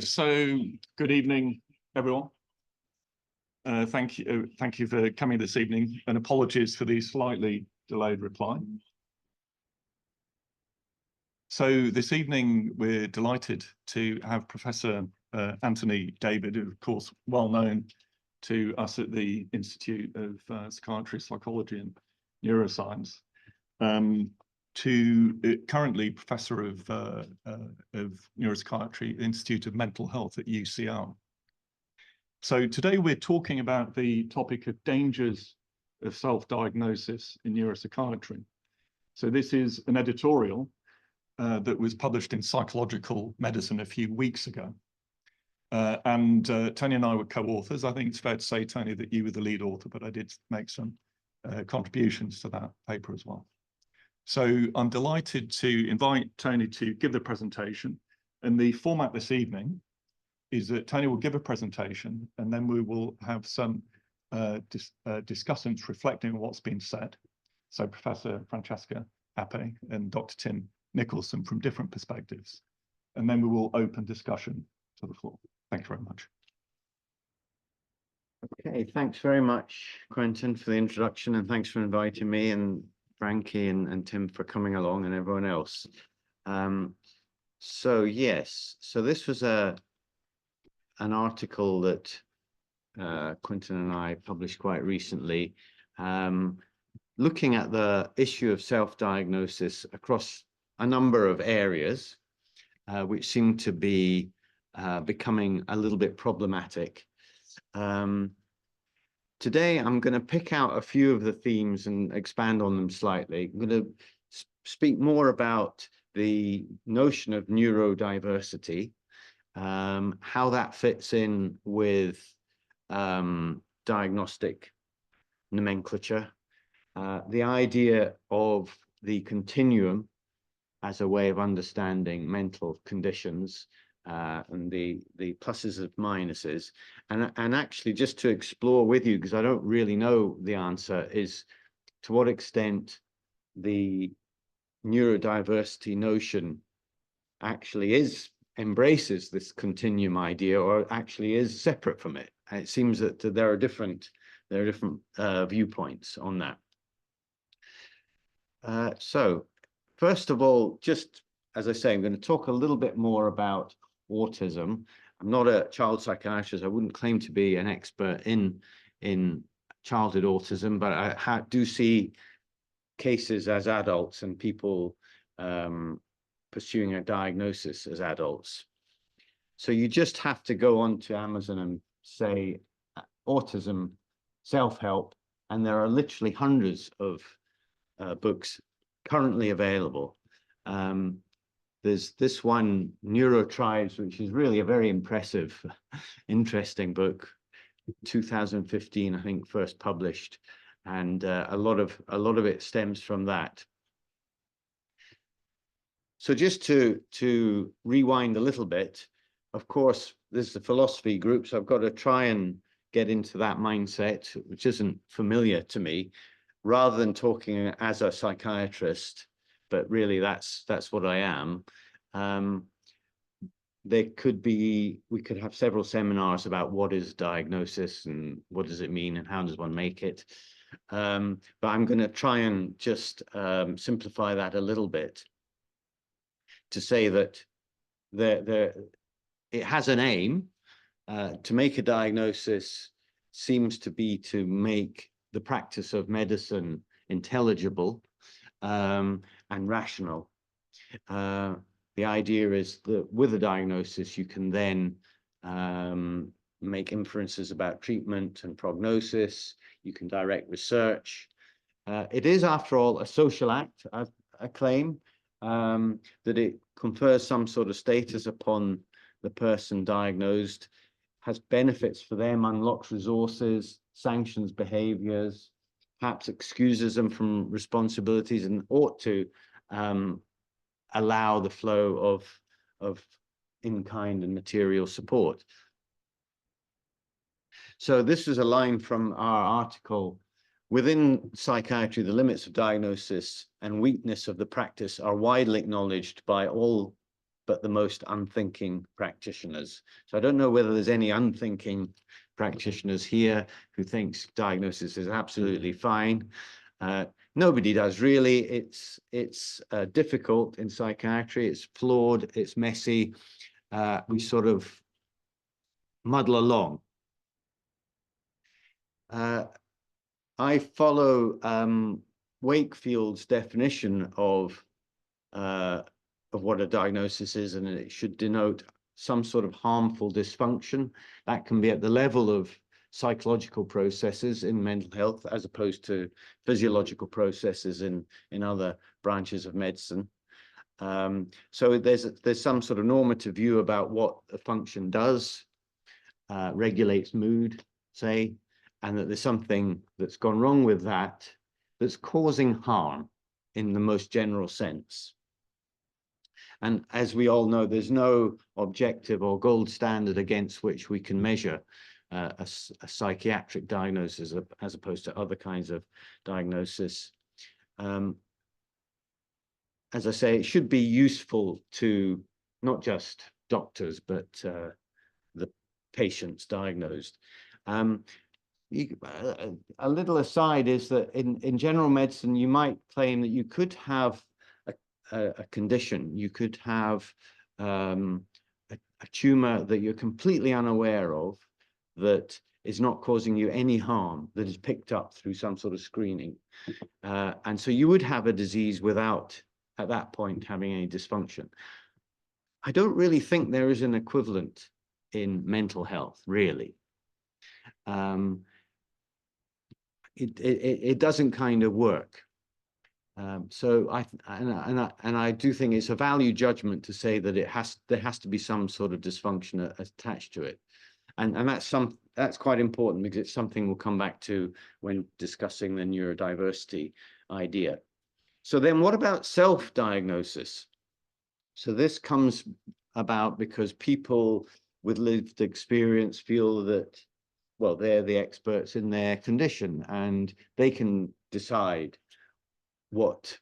So, good evening, everyone. Thank you for coming this evening, and apologies for the slightly delayed reply. So this evening, we're delighted to have Professor Anthony David, who, of course, well known to us at the Institute of Psychiatry, Psychology and Neuroscience, currently Professor of Neuropsychiatry, Institute of Mental Health at UCL. So today we're talking about the topic of dangers of self-diagnosis in neuropsychiatry. So this is an editorial that was published in Psychological Medicine a few weeks ago. And Tony and I were co-authors. I think it's fair to say, Tony, that you were the lead author, but I did make some contributions to that paper as well. So I'm delighted to invite Tony to give the presentation. And the format this evening is that Tony will give a presentation, and then we will have some discussants reflecting on what's been said. So Professor Francesca Appe and Dr. Tim Nicholson from different perspectives. And then we will open discussion to the floor. Thank you very much. Okay, thanks very much, Quentin, for the introduction, and thanks for inviting me, and Frankie and Tim for coming along, and everyone else. So this was an article that Quentin and I published quite recently, looking at the issue of self-diagnosis across a number of areas, which seem to be becoming a little bit problematic. Today, I'm going to pick out a few of the themes and expand on them slightly. I'm going to speak more about the notion of neurodiversity, how that fits in with diagnostic nomenclature, the idea of the continuum as a way of understanding mental conditions, and the pluses and minuses, and actually just to explore with you, because I don't really know the answer, is to what extent the neurodiversity notion actually embraces this continuum idea, or actually is separate from it. And it seems that there are different viewpoints on that. So first of all, just as I say, I'm going to talk a little bit more about autism. I'm not a child psychiatrist. I wouldn't claim to be an expert in childhood autism, but I do see cases as adults and people pursuing a diagnosis as adults. So you just have to go onto Amazon and say autism self-help, and there are literally hundreds of books currently available. There's this one, Neuro Tribes, which is really a very impressive, interesting book, 2015, I think, first published, and a lot of it stems from that. So just to rewind a little bit, of course, this is a philosophy group, so I've got to try and get into that mindset, which isn't familiar to me, rather than talking as a psychiatrist, but really that's what I am. We could have several seminars about what is diagnosis and what does it mean and how does one make it. But I'm going to try and just simplify that a little bit to say that it has an aim. To make a diagnosis seems to be to make the practice of medicine intelligible and rational. The idea is that with a diagnosis, you can then make inferences about treatment and prognosis. You can direct research. It is, after all, a social act, I claim, that it confers some sort of status upon the person diagnosed, has benefits for them, unlocks resources, sanctions behaviors, perhaps excuses them from responsibilities, and ought to allow the flow of in-kind and material support. So this is a line from our article. Within psychiatry, the limits of diagnosis and weakness of the practice are widely acknowledged by all but the most unthinking practitioners. So I don't know whether there's any unthinking practitioners here who thinks diagnosis is absolutely fine. Nobody does really. It's difficult in psychiatry. It's flawed. It's messy. We sort of muddle along. I follow Wakefield's definition of what a diagnosis is, and it should denote some sort of harmful dysfunction. That can be at the level of psychological processes in mental health, as opposed to physiological processes in other branches of medicine. So there's some sort of normative view about what a function does, regulates mood, say, and that there's something that's gone wrong with that that's causing harm in the most general sense. And as we all know, there's no objective or gold standard against which we can measure a psychiatric diagnosis as opposed to other kinds of diagnosis. As I say, it should be useful to not just doctors, but the patients diagnosed. A little aside is that in general medicine, you might claim that you could have a condition. You could have a tumor that you're completely unaware of, that is not causing you any harm, that is picked up through some sort of screening. And so you would have a disease without, at that point, having any dysfunction. I don't really think there is an equivalent in mental health, really. It doesn't kind of work. So I do think it's a value judgment to say that there has to be some sort of dysfunction attached to it, and that's quite important, because it's something we'll come back to when discussing the neurodiversity idea. So then, what about self-diagnosis? So this comes about because people with lived experience feel that, well, they're the experts in their condition, and they can decide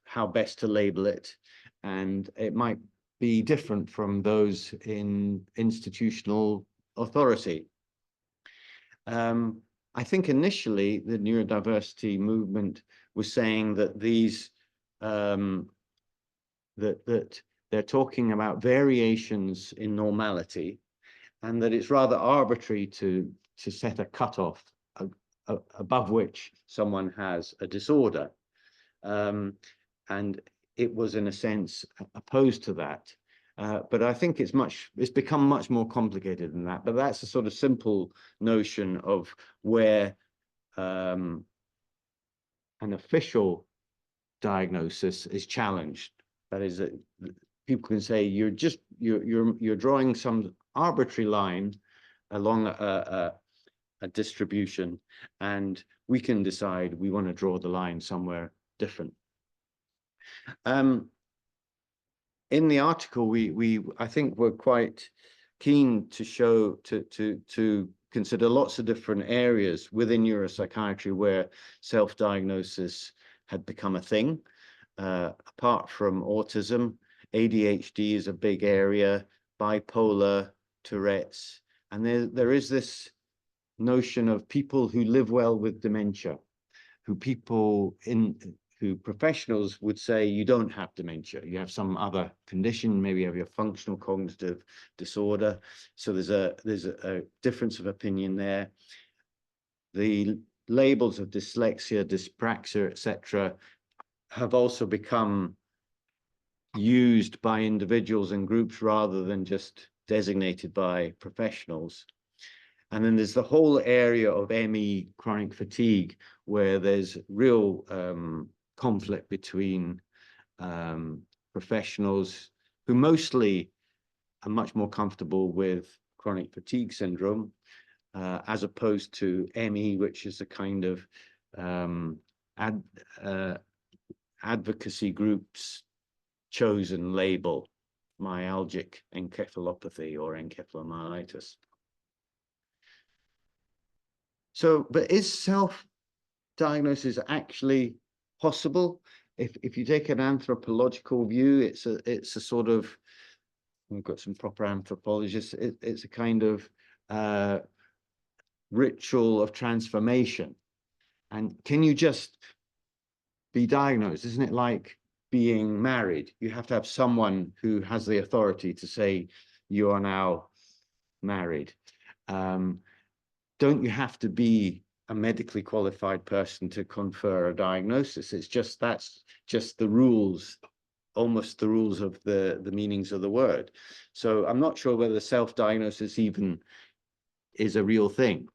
how best to label it, and it might be different from those in institutional authority. I think initially the neurodiversity movement was saying that these that they're talking about variations in normality, and that it's rather arbitrary to set a cutoff above which someone has a disorder. And it was, in a sense, opposed to that. But I think it's become much more complicated than that. But that's a sort of simple notion of where an official diagnosis is challenged. That is, that people can say you're drawing some arbitrary line along a distribution, and we can decide we want to draw the line somewhere different. In the article, I think we're quite keen to show to consider lots of different areas within neuropsychiatry where self-diagnosis had become a thing. Apart from autism, ADHD is a big area, bipolar, Tourette's, and there is this notion of people who live well with dementia, who professionals would say you don't have dementia, you have some other condition, maybe you have your functional cognitive disorder. So there's a difference of opinion there. The labels of dyslexia, dyspraxia, etc., have also become used by individuals and groups rather than just designated by professionals. And then there's the whole area of ME, chronic fatigue, where there's real conflict between professionals who mostly are much more comfortable with chronic fatigue syndrome, as opposed to ME, which is a kind of advocacy groups chosen label, myalgic encephalopathy or encephalomyelitis. So, but is self-diagnosis actually possible? If you take an anthropological view, it's a sort of we've got some proper anthropologists, it's a kind of ritual of transformation. And can you just be diagnosed? Isn't it like being married? You have to have someone who has the authority to say you are now married. Don't you have to be a medically qualified person to confer a diagnosis? It's just, that's just the rules, almost the rules of the meanings of the word. So I'm not sure whether self-diagnosis even is a real thing.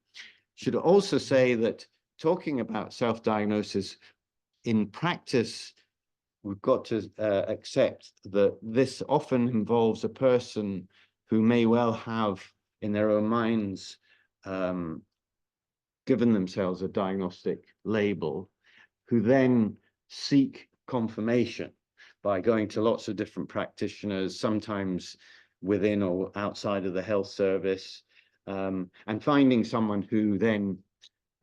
Should also say that talking about self-diagnosis in practice, we've got to accept that this often involves a person who may well have in their own minds given themselves a diagnostic label, who then seek confirmation by going to lots of different practitioners, sometimes within or outside of the health service, and finding someone who then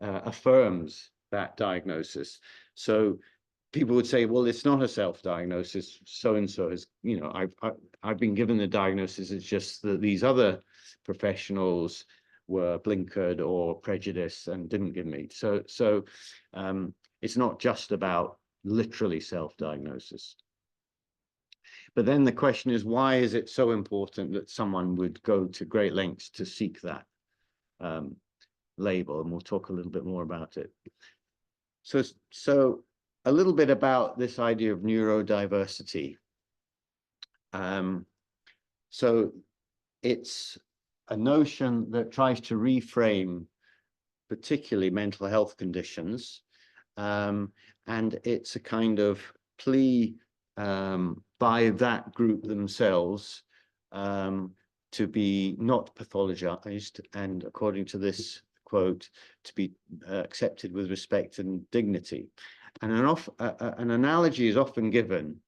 affirms that diagnosis. So people would say, well, it's not a self-diagnosis. So-and-so is, you know, I've been given the diagnosis. It's just that these other professionals were blinkered or prejudiced and didn't give me. So it's not just about literally self-diagnosis. But then the question is, why is it so important that someone would go to great lengths to seek that label? And we'll talk a little bit more about it. So a little bit about this idea of neurodiversity. So it's a notion that tries to reframe particularly mental health conditions, and it's a kind of plea by that group themselves to be not pathologized, and according to this quote, to be accepted with respect and dignity. And an analogy is often given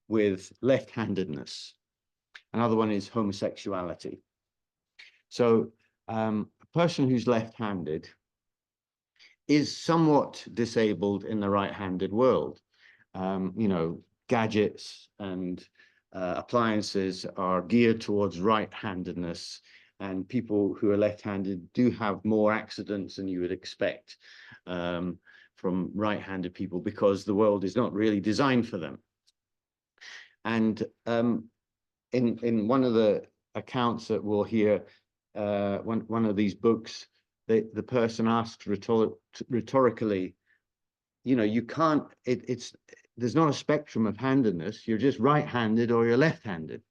with left-handedness. Another one is homosexuality. So a person who's left-handed is somewhat disabled in the right-handed world. You know, gadgets and appliances are geared towards right-handedness, and people who are left-handed do have more accidents than you would expect from right-handed people, because the world is not really designed for them. And in one of the accounts that we'll hear, one of these books, the person asks rhetorically, you know, you can't, there's not a spectrum of handedness. You're just right-handed or you're left-handed.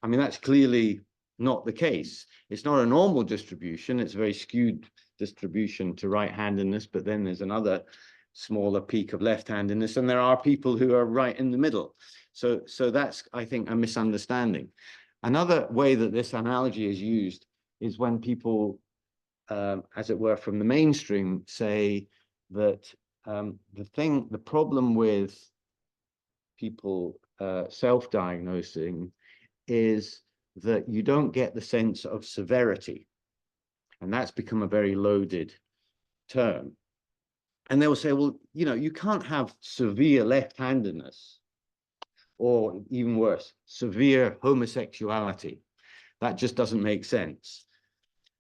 I mean, that's clearly not the case. It's not a normal distribution. It's a very skewed distribution to right-handedness, but then there's another smaller peak of left-handedness, and there are people who are right in the middle. So that's, I think, a misunderstanding. Another way that this analogy is used is when people, as it were, from the mainstream say that the problem with people self-diagnosing is that you don't get the sense of severity. And that's become a very loaded term. And they will say, well, you know, you can't have severe left-handedness, or even worse, severe homosexuality. That just doesn't make sense.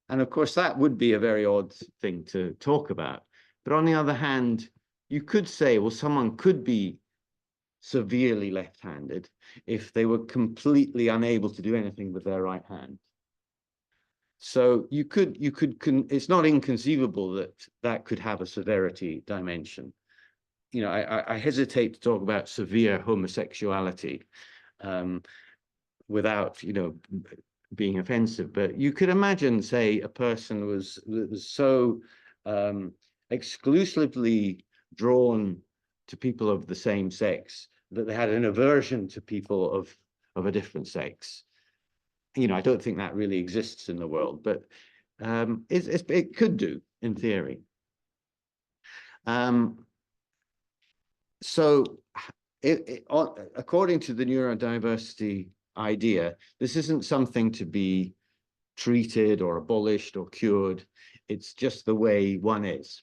And of course, that would be a very odd thing to talk about. But on the other hand, you could say, well, someone could be severely left-handed if they were completely unable to do anything with their right hand. So it's not inconceivable that that could have a severity dimension. You know, I hesitate to talk about severe homosexuality without, you know, being offensive, but you could imagine, say, a person was so exclusively drawn to people of the same sex that they had an aversion to people of a different sex. You know, I don't think that really exists in the world, but it could do in theory. So according to the neurodiversity idea, this isn't something to be treated or abolished or cured. It's just the way one is.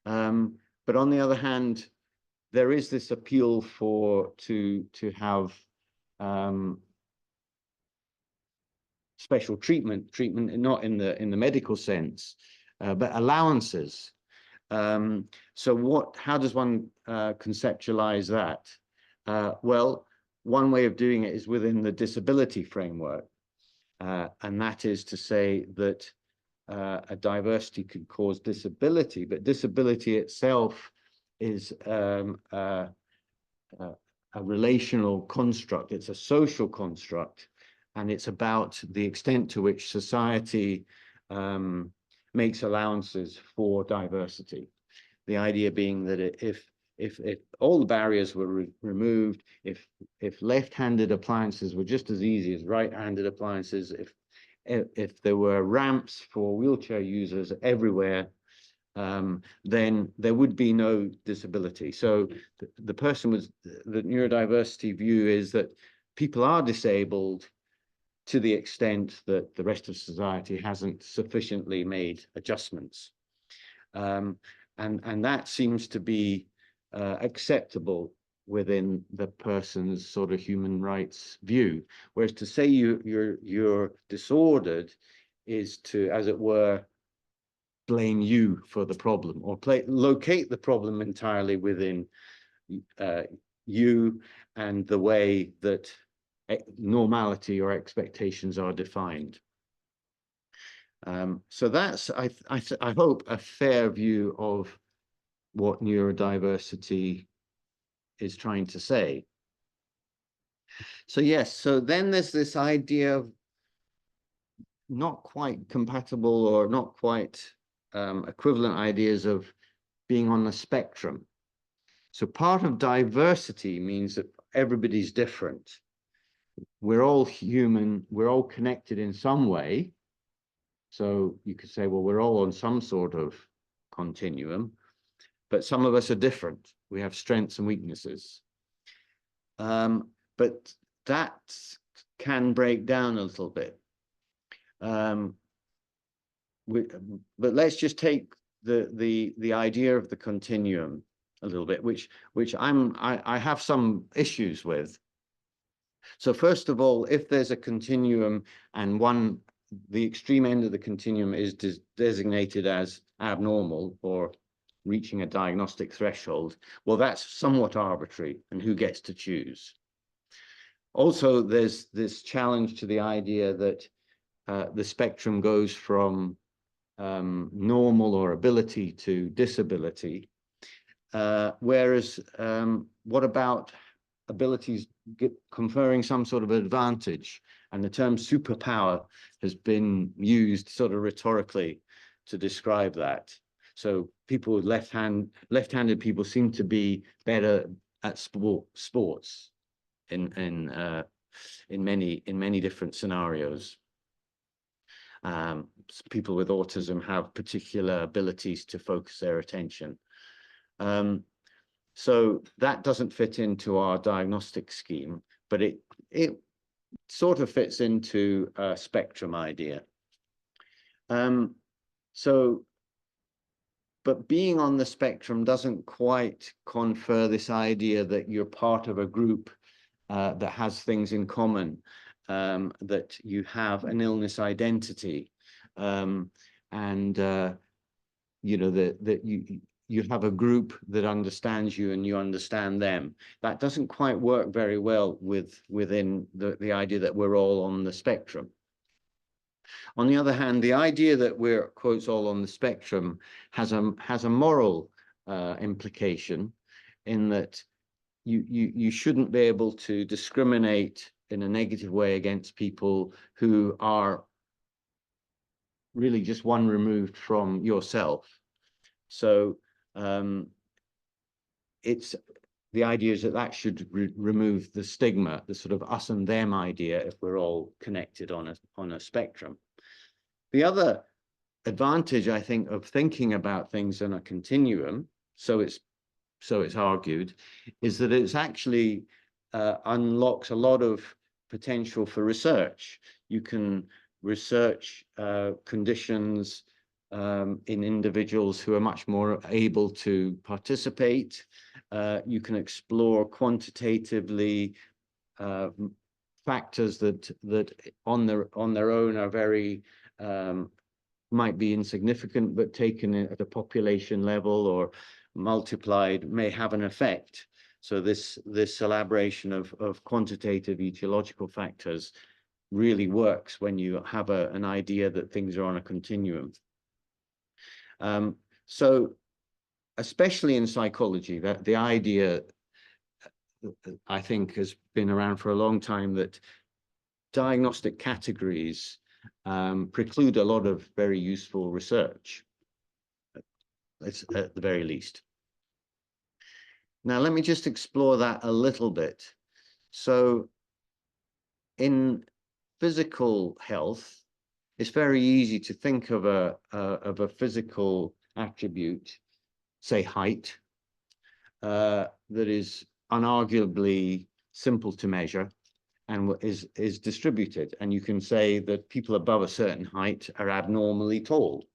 But on the other hand, there is this appeal to have special treatment, not in the medical sense, but allowances. So how does one conceptualize that? Well, one way of doing it is within the disability framework. And that is to say that a diversity can cause disability, but disability itself is a relational construct. It's a social construct, and it's about the extent to which society makes allowances for diversity. The idea being that if all the barriers were removed, if left-handed appliances were just as easy as right-handed appliances, if there were ramps for wheelchair users everywhere, then there would be no disability. So the neurodiversity view is that people are disabled to the extent that the rest of society hasn't sufficiently made adjustments. And that seems to be acceptable within the person's sort of human rights view. Whereas to say you're disordered is to, as it were, blame you for the problem, or locate the problem entirely within you and the way that normality or expectations are defined. So that's, I hope, a fair view of what neurodiversity is trying to say. So yes, so then there's this idea of not quite compatible or not quite equivalent ideas of being on the spectrum. So part of diversity means that everybody's different. We're all human, we're all connected in some way. So you could say, well, we're all on some sort of continuum, but some of us are different. We have strengths and weaknesses. But that can break down a little bit. But let's just take the idea of the continuum a little bit, which I have some issues with. So first of all, if there's a continuum and the extreme end of the continuum is designated as abnormal or reaching a diagnostic threshold, well, that's somewhat arbitrary, and who gets to choose? Also, there's this challenge to the idea that the spectrum goes from normal or ability to disability, whereas what about abilities conferring some sort of advantage? And the term superpower has been used sort of rhetorically to describe that. So people with left-handed people seem to be better at sports in many different scenarios. People with autism have particular abilities to focus their attention. So that doesn't fit into our diagnostic scheme, but it sort of fits into a spectrum idea. But being on the spectrum doesn't quite confer this idea that you're part of a group that has things in common, that you have an illness identity, and you know, that you have a group that understands you and you understand them. That doesn't quite work very well within the idea that we're all on the spectrum. On the other hand, the idea that we're, quotes, all on the spectrum has a moral implication, in that you shouldn't be able to discriminate in a negative way against people who are really just one removed from yourself. So it's the idea is that should remove the stigma, the sort of us and them idea, if we're all connected on a spectrum. The other advantage, I think, of thinking about things in a continuum, so it's argued, is that it's actually unlocks a lot of potential for research. You can research conditions in individuals who are much more able to participate. You can explore quantitatively factors that on their own are very might be insignificant, but taken at a population level or multiplied may have an effect. So this elaboration of quantitative etiological factors really works when you have an idea that things are on a continuum. So especially in psychology, that the idea, I think, has been around for a long time, that diagnostic categories preclude a lot of very useful research, at the very least. Now, let me just explore that a little bit. So in physical health, it's very easy to think of a physical attribute, say height, that is unarguably simple to measure and is distributed. And you can say that people above a certain height are abnormally tall.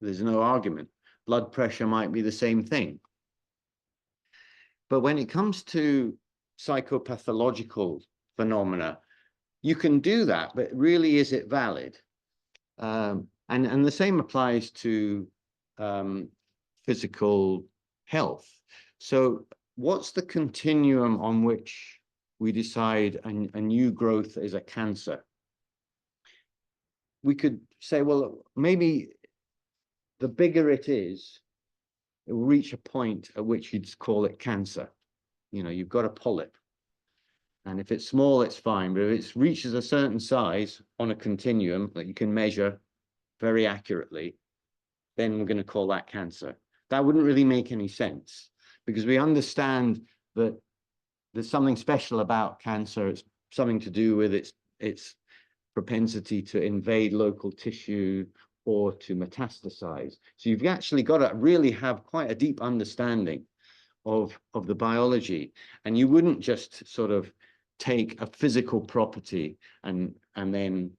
There's no argument. Blood pressure might be the same thing. But when it comes to psychopathological phenomena, you can do that, but really, is it valid? And the same applies to physical health. So what's the continuum on which we decide a new growth is a cancer? We could say, well, maybe the bigger it is, it will reach a point at which you'd call it cancer. You know, you've got a polyp. And if it's small, it's fine. But if it reaches a certain size on a continuum that you can measure very accurately, then we're going to call that cancer. That wouldn't really make any sense, because we understand that there's something special about cancer. It's something to do with its propensity to invade local tissue or to metastasize. So you've actually got to really have quite a deep understanding of the biology. And you wouldn't just sort of take a physical property and then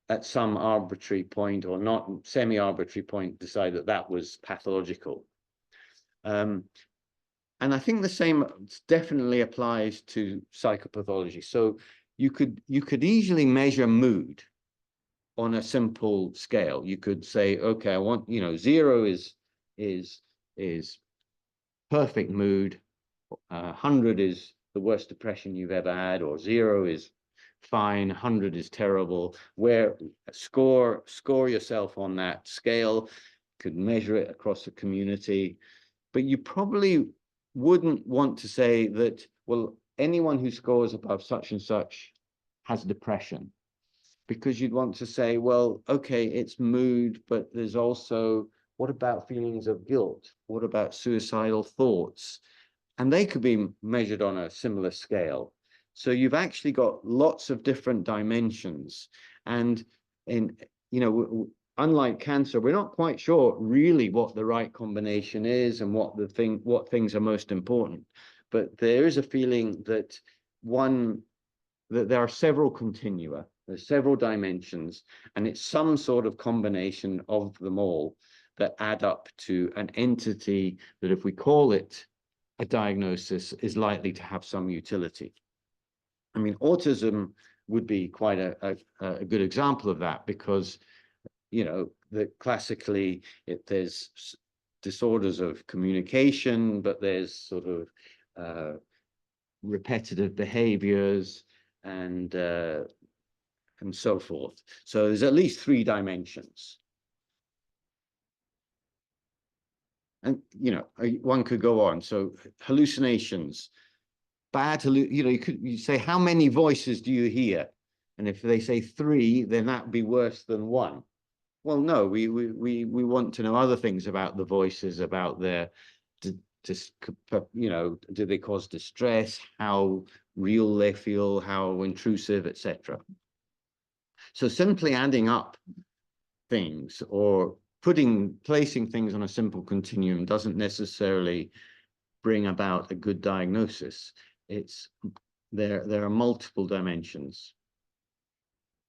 at some arbitrary point, or not semi-arbitrary point, decide that that was pathological. And I think the same definitely applies to psychopathology. So you could easily measure mood on a simple scale. You could say, okay, I want, 0 is perfect mood, 100 is the worst depression you've ever had, or 0 is fine, 100 is terrible. Where score yourself on that scale, could measure it across the community, but you probably wouldn't want to say that, well, anyone who scores above such and such has depression, because you'd want to say, well, okay, it's mood, but there's also, what about feelings of guilt? What about suicidal thoughts? And they could be measured on a similar scale. So you've actually got lots of different dimensions. And unlike cancer, we're not quite sure really what the right combination is and what things are most important. But there is a feeling that there are several continua, there's several dimensions, and it's some sort of combination of them all that add up to an entity that, if we call it a diagnosis, is likely to have some utility. I mean, autism would be quite a good example of that, because that classically there's disorders of communication, but there's sort of repetitive behaviors and so forth. So there's at least 3 dimensions. And one could go on. So hallucinations, you say, how many voices do you hear? And if they say 3, then that would be worse than 1. Well, no, we want to know other things about the voices, about their, do they cause distress, how real they feel, how intrusive, etc. So simply adding up things or placing things on a simple continuum doesn't necessarily bring about a good diagnosis. There are multiple dimensions.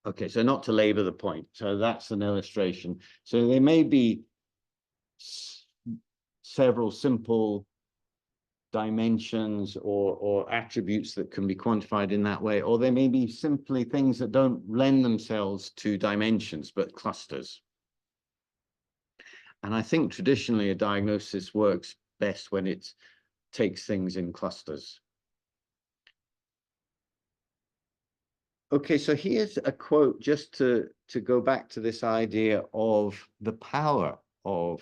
Okay, so not to labor the point. So that's an illustration. So there may be several simple dimensions or attributes that can be quantified in that way, or they may be simply things that don't lend themselves to dimensions, but clusters. And I think traditionally a diagnosis works best when it takes things in clusters. Okay, so here's a quote just to go back to this idea of the power of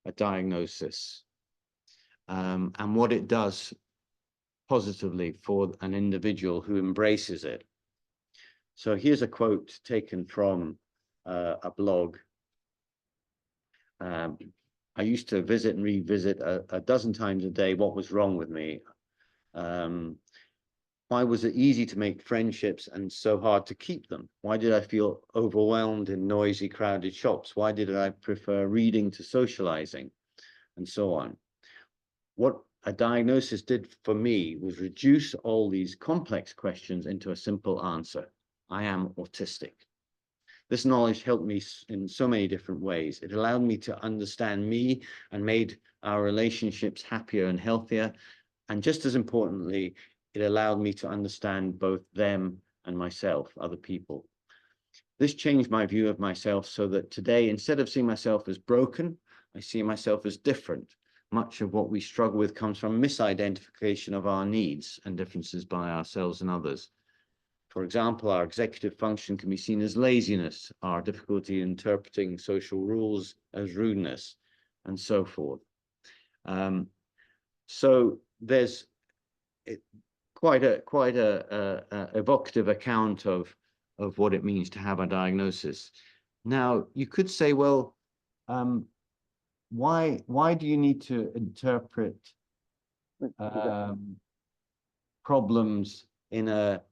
a diagnosis and what it does positively for an individual who embraces it. So here's a quote taken from a blog. I used to visit and revisit a dozen times a day what was wrong with me. Why was it easy to make friendships and so hard to keep them? Why did I feel overwhelmed in noisy, crowded shops? Why did I prefer reading to socializing? And so on. What a diagnosis did for me was reduce all these complex questions into a simple answer. I am autistic. This knowledge helped me in so many different ways. It allowed me to understand me and made our relationships happier and healthier. And just as importantly, it allowed me to understand both them and myself, other people. This changed my view of myself so that today, instead of seeing myself as broken, I see myself as different. Much of what we struggle with comes from misidentification of our needs and differences by ourselves and others. For example, our executive function can be seen as laziness, our difficulty in interpreting social rules as rudeness, and so forth. So there's quite a evocative account of what it means to have a diagnosis. Now, you could say, well, why do you need to interpret problems in a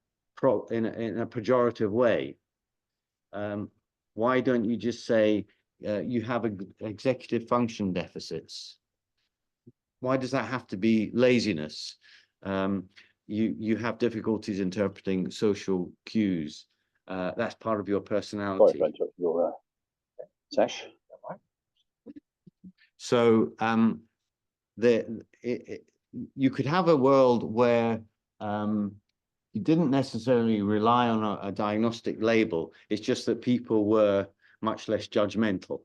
pejorative way? Why don't you just say you have executive function deficits? Why does that have to be laziness? You have difficulties interpreting social cues. That's part of your personality. Sorry to interrupt your Sash. So you could have a world where you didn't necessarily rely on a diagnostic label. It's just that people were much less judgmental.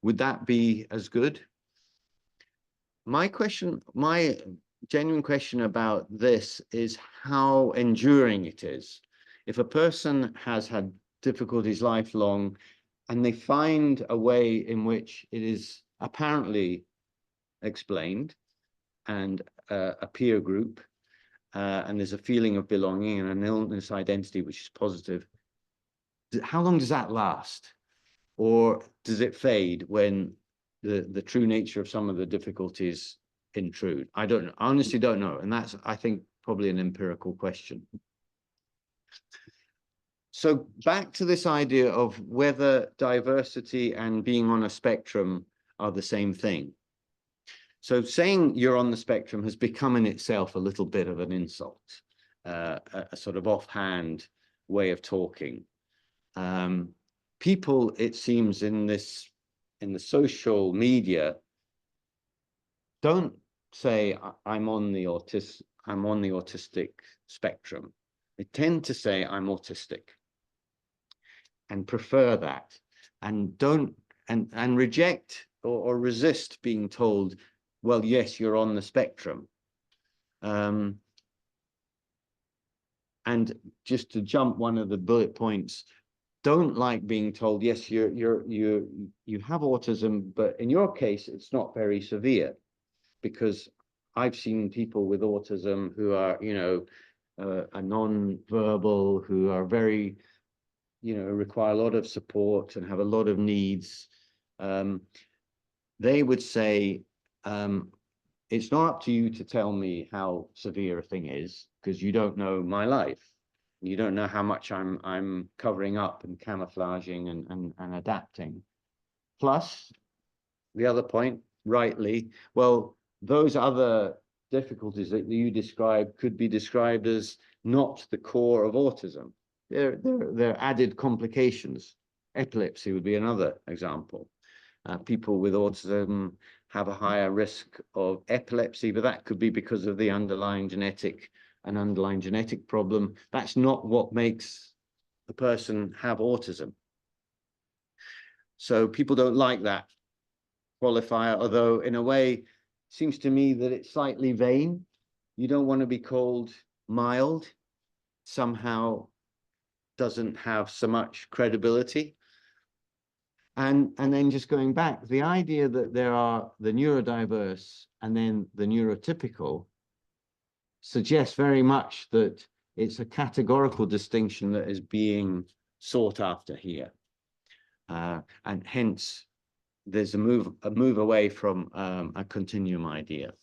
Would that be as good? My genuine question about this is how enduring it is. If a person has had difficulties lifelong and they find a way in which it is apparently explained and a peer group and there's a feeling of belonging and an illness identity which is positive, how long does that last? Or does it fade when the true nature of some of the difficulties intrude? I don't know. I honestly don't know. And that's, I think, probably an empirical question. So back to this idea of whether diversity and being on a spectrum are the same thing. So saying you're on the spectrum has become in itself a little bit of an insult, a sort of offhand way of talking. People, it seems, in the social media don't say I'm on the autistic spectrum. They tend to say I'm autistic and prefer that, and don't and reject or resist being told, well, yes, you're on the spectrum. And just to jump one of the bullet points, don't like being told, yes, you have autism, but in your case, it's not very severe. Because I've seen people with autism who are, are non-verbal, who are very, require a lot of support and have a lot of needs. They would say, it's not up to you to tell me how severe a thing is, because you don't know my life. You don't know how much I'm covering up and camouflaging and adapting. Plus, the other point, rightly, well, those other difficulties that you described could be described as not the core of autism. They're added complications. Epilepsy would be another example. People with autism have a higher risk of epilepsy, but that could be because of the underlying genetic problem. That's not what makes the person have autism. So people don't like that qualifier, although in a way, it seems to me that it's slightly vain. You don't want to be called mild, somehow doesn't have so much credibility. And then just going back, the idea that there are the neurodiverse and then the neurotypical suggests very much that it's a categorical distinction that is being sought after here. And hence, there's a move away from a continuum idea.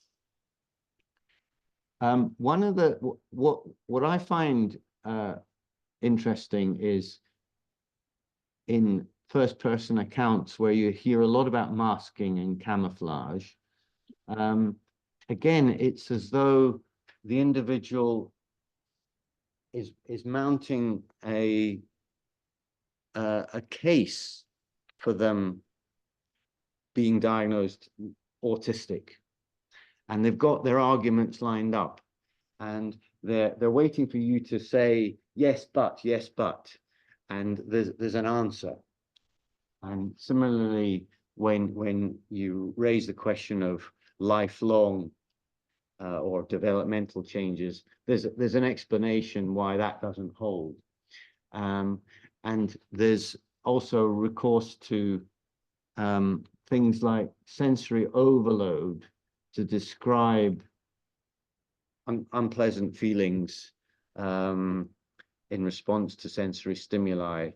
One of the what I find interesting is in first-person accounts where you hear a lot about masking and camouflage. Again, it's as though the individual is mounting a case for them being diagnosed autistic, and they've got their arguments lined up, and they're waiting for you to say yes, but, and there's an answer. And similarly, when you raise the question of lifelong or developmental changes, there's an explanation why that doesn't hold. And there's also recourse to things like sensory overload to describe unpleasant feelings in response to sensory stimuli,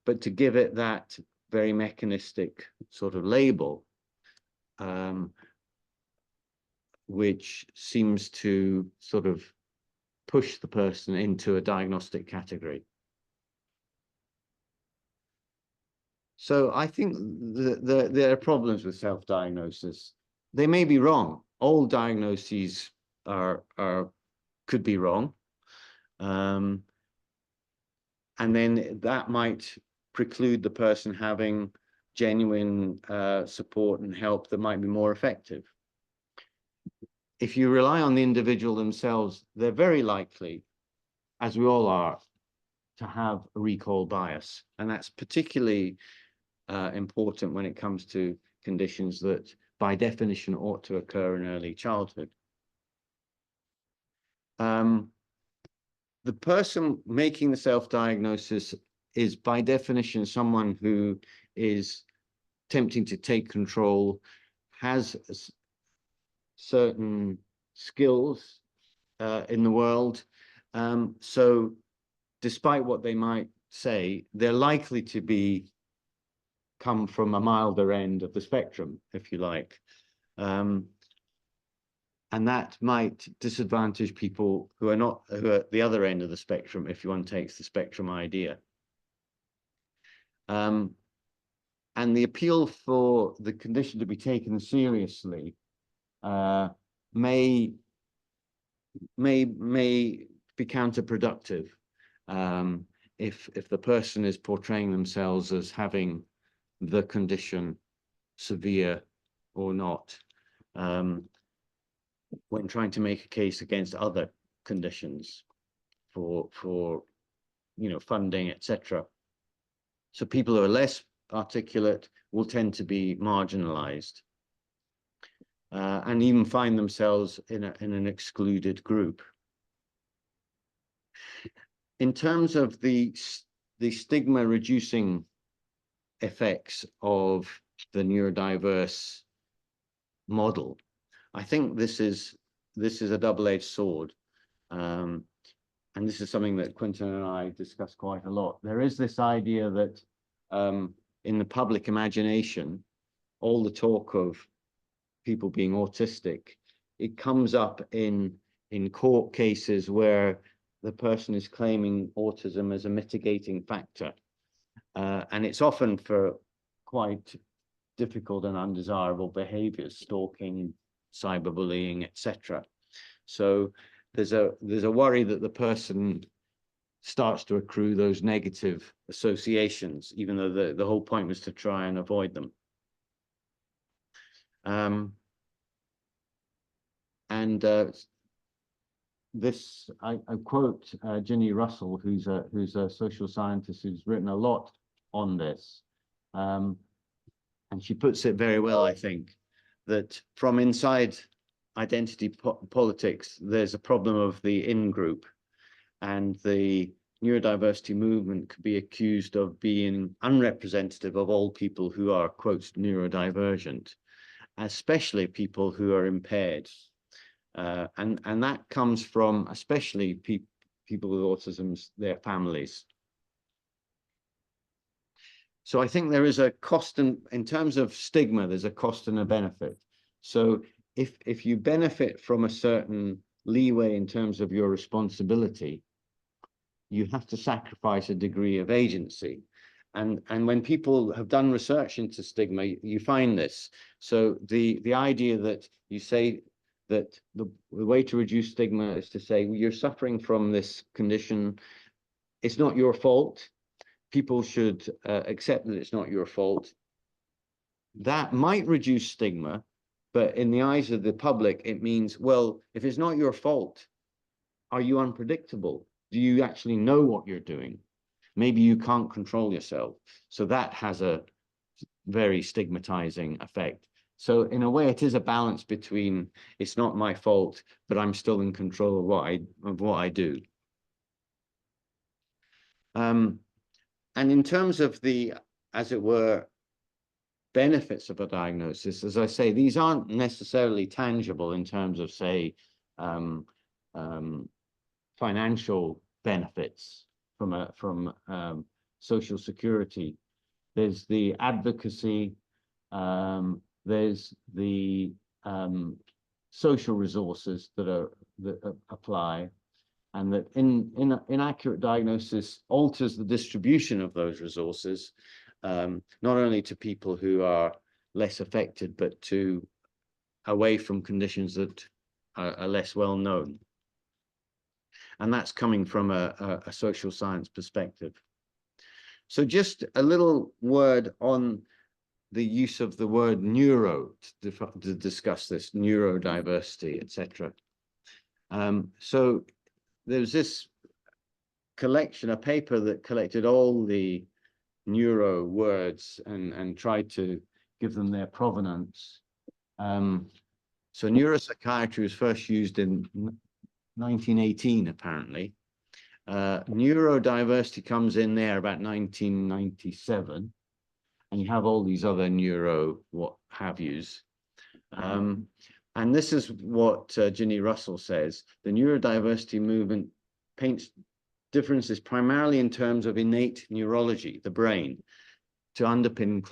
but to give it that very mechanistic sort of label, which seems to sort of push the person into a diagnostic category. So I think there are problems with self-diagnosis. They may be wrong. All diagnoses could be wrong. And then that might preclude the person having genuine support and help that might be more effective. If you rely on the individual themselves, they're very likely, as we all are, to have a recall bias. And that's particularly important when it comes to conditions that by definition ought to occur in early childhood. The person making the self-diagnosis is by definition someone who is attempting to take control, has certain skills in the world. So despite what they might say, they're likely to come from a milder end of the spectrum, if you like. And that might disadvantage people who are at the other end of the spectrum, if one takes the spectrum idea. And the appeal for the condition to be taken seriously may be counterproductive if the person is portraying themselves as having the condition severe or not, when trying to make a case against other conditions for funding, etc. So people who are less articulate will tend to be marginalized and even find themselves in an excluded group. In terms of the stigma reducing effects of the neurodiverse model, I think this is a double-edged sword, and this is something that Quentin and I discuss quite a lot. There is this idea that in the public imagination, all the talk of people being autistic, it comes up in court cases where the person is claiming autism as a mitigating factor, and it's often for quite difficult and undesirable behaviors, stalking, cyberbullying, etc. So there's a worry that the person starts to accrue those negative associations, even though the whole point was to try and avoid them. This I quote Ginny Russell, who's a social scientist who's written a lot on this, and she puts it very well, I think, that from inside identity politics, there's a problem of the in-group, and the neurodiversity movement could be accused of being unrepresentative of all people who are, quote, neurodivergent, especially people who are impaired. And that comes from especially people with autism, their families. So I think there is a cost in terms of stigma, there's a cost and a benefit. So if you benefit from a certain leeway in terms of your responsibility, you have to sacrifice a degree of agency. And when people have done research into stigma, you find this. So the idea that you say that the way to reduce stigma is to say, well, you're suffering from this condition, it's not your fault. People should accept that it's not your fault. That might reduce stigma, but in the eyes of the public, it means, well, if it's not your fault, are you unpredictable? Do you actually know what you're doing? Maybe you can't control yourself. So that has a very stigmatizing effect. So in a way, it is a balance between it's not my fault, but I'm still in control of what I do. And in terms of the, as it were, benefits of a diagnosis, as I say, these aren't necessarily tangible in terms of, say, financial benefits from Social Security. There's the advocacy, there's the social resources that apply, and that inaccurate diagnosis alters the distribution of those resources, not only to people who are less affected, but to away from conditions that are less well known. And that's coming from a social science perspective. So just a little word on the use of the word neuro to discuss this, neurodiversity, etc. So there's this collection, a paper that collected all the neuro words and tried to give them their provenance. So neuropsychiatry was first used in 1918, apparently. Neurodiversity comes in there about 1997, and you have all these other neuro what have yous. And this is what Ginny Russell says: the neurodiversity movement paints differences primarily in terms of innate neurology, the brain, to underpin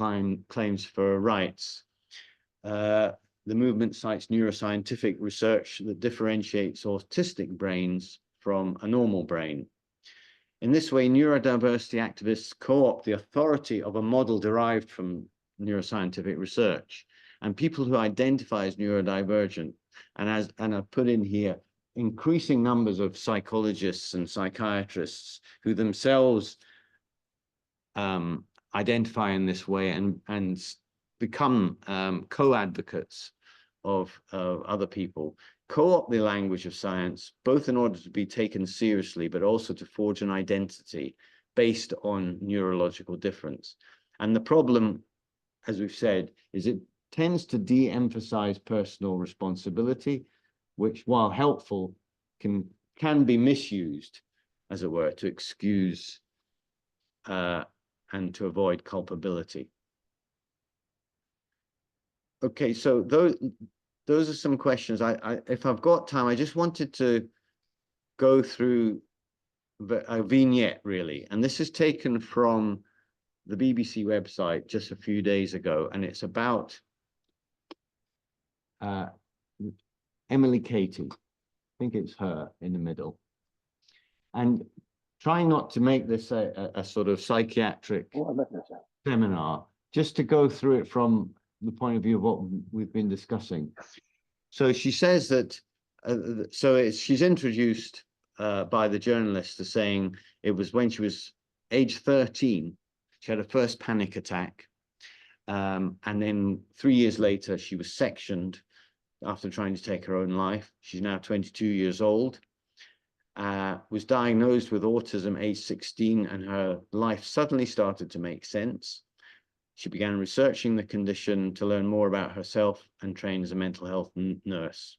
claims for rights. The movement cites neuroscientific research that differentiates autistic brains from a normal brain. In this way, neurodiversity activists co-opt the authority of a model derived from neuroscientific research, and people who identify as neurodivergent, and I've put in here increasing numbers of psychologists and psychiatrists who themselves identify in this way and become co-advocates of other people, co-opt the language of science, both in order to be taken seriously, but also to forge an identity based on neurological difference. And the problem, as we've said, is it tends to de-emphasize personal responsibility, which, while helpful, can be misused, as it were, to excuse and to avoid culpability. Okay, so those are some questions. If I've got time, I just wanted to go through a vignette, really. And this is taken from the BBC website just a few days ago, and it's about Emily Katie. I think it's her in the middle. And trying not to make this a sort of psychiatric seminar, just to go through it from the point of view of what we've been discussing. So she says that, she's introduced by the journalist as saying it was when she was age 13, she had a first panic attack. And then 3 years later, she was sectioned after trying to take her own life. She's now 22 years old, was diagnosed with autism age 16, and her life suddenly started to make sense. She began researching the condition to learn more about herself and trained as a mental health nurse.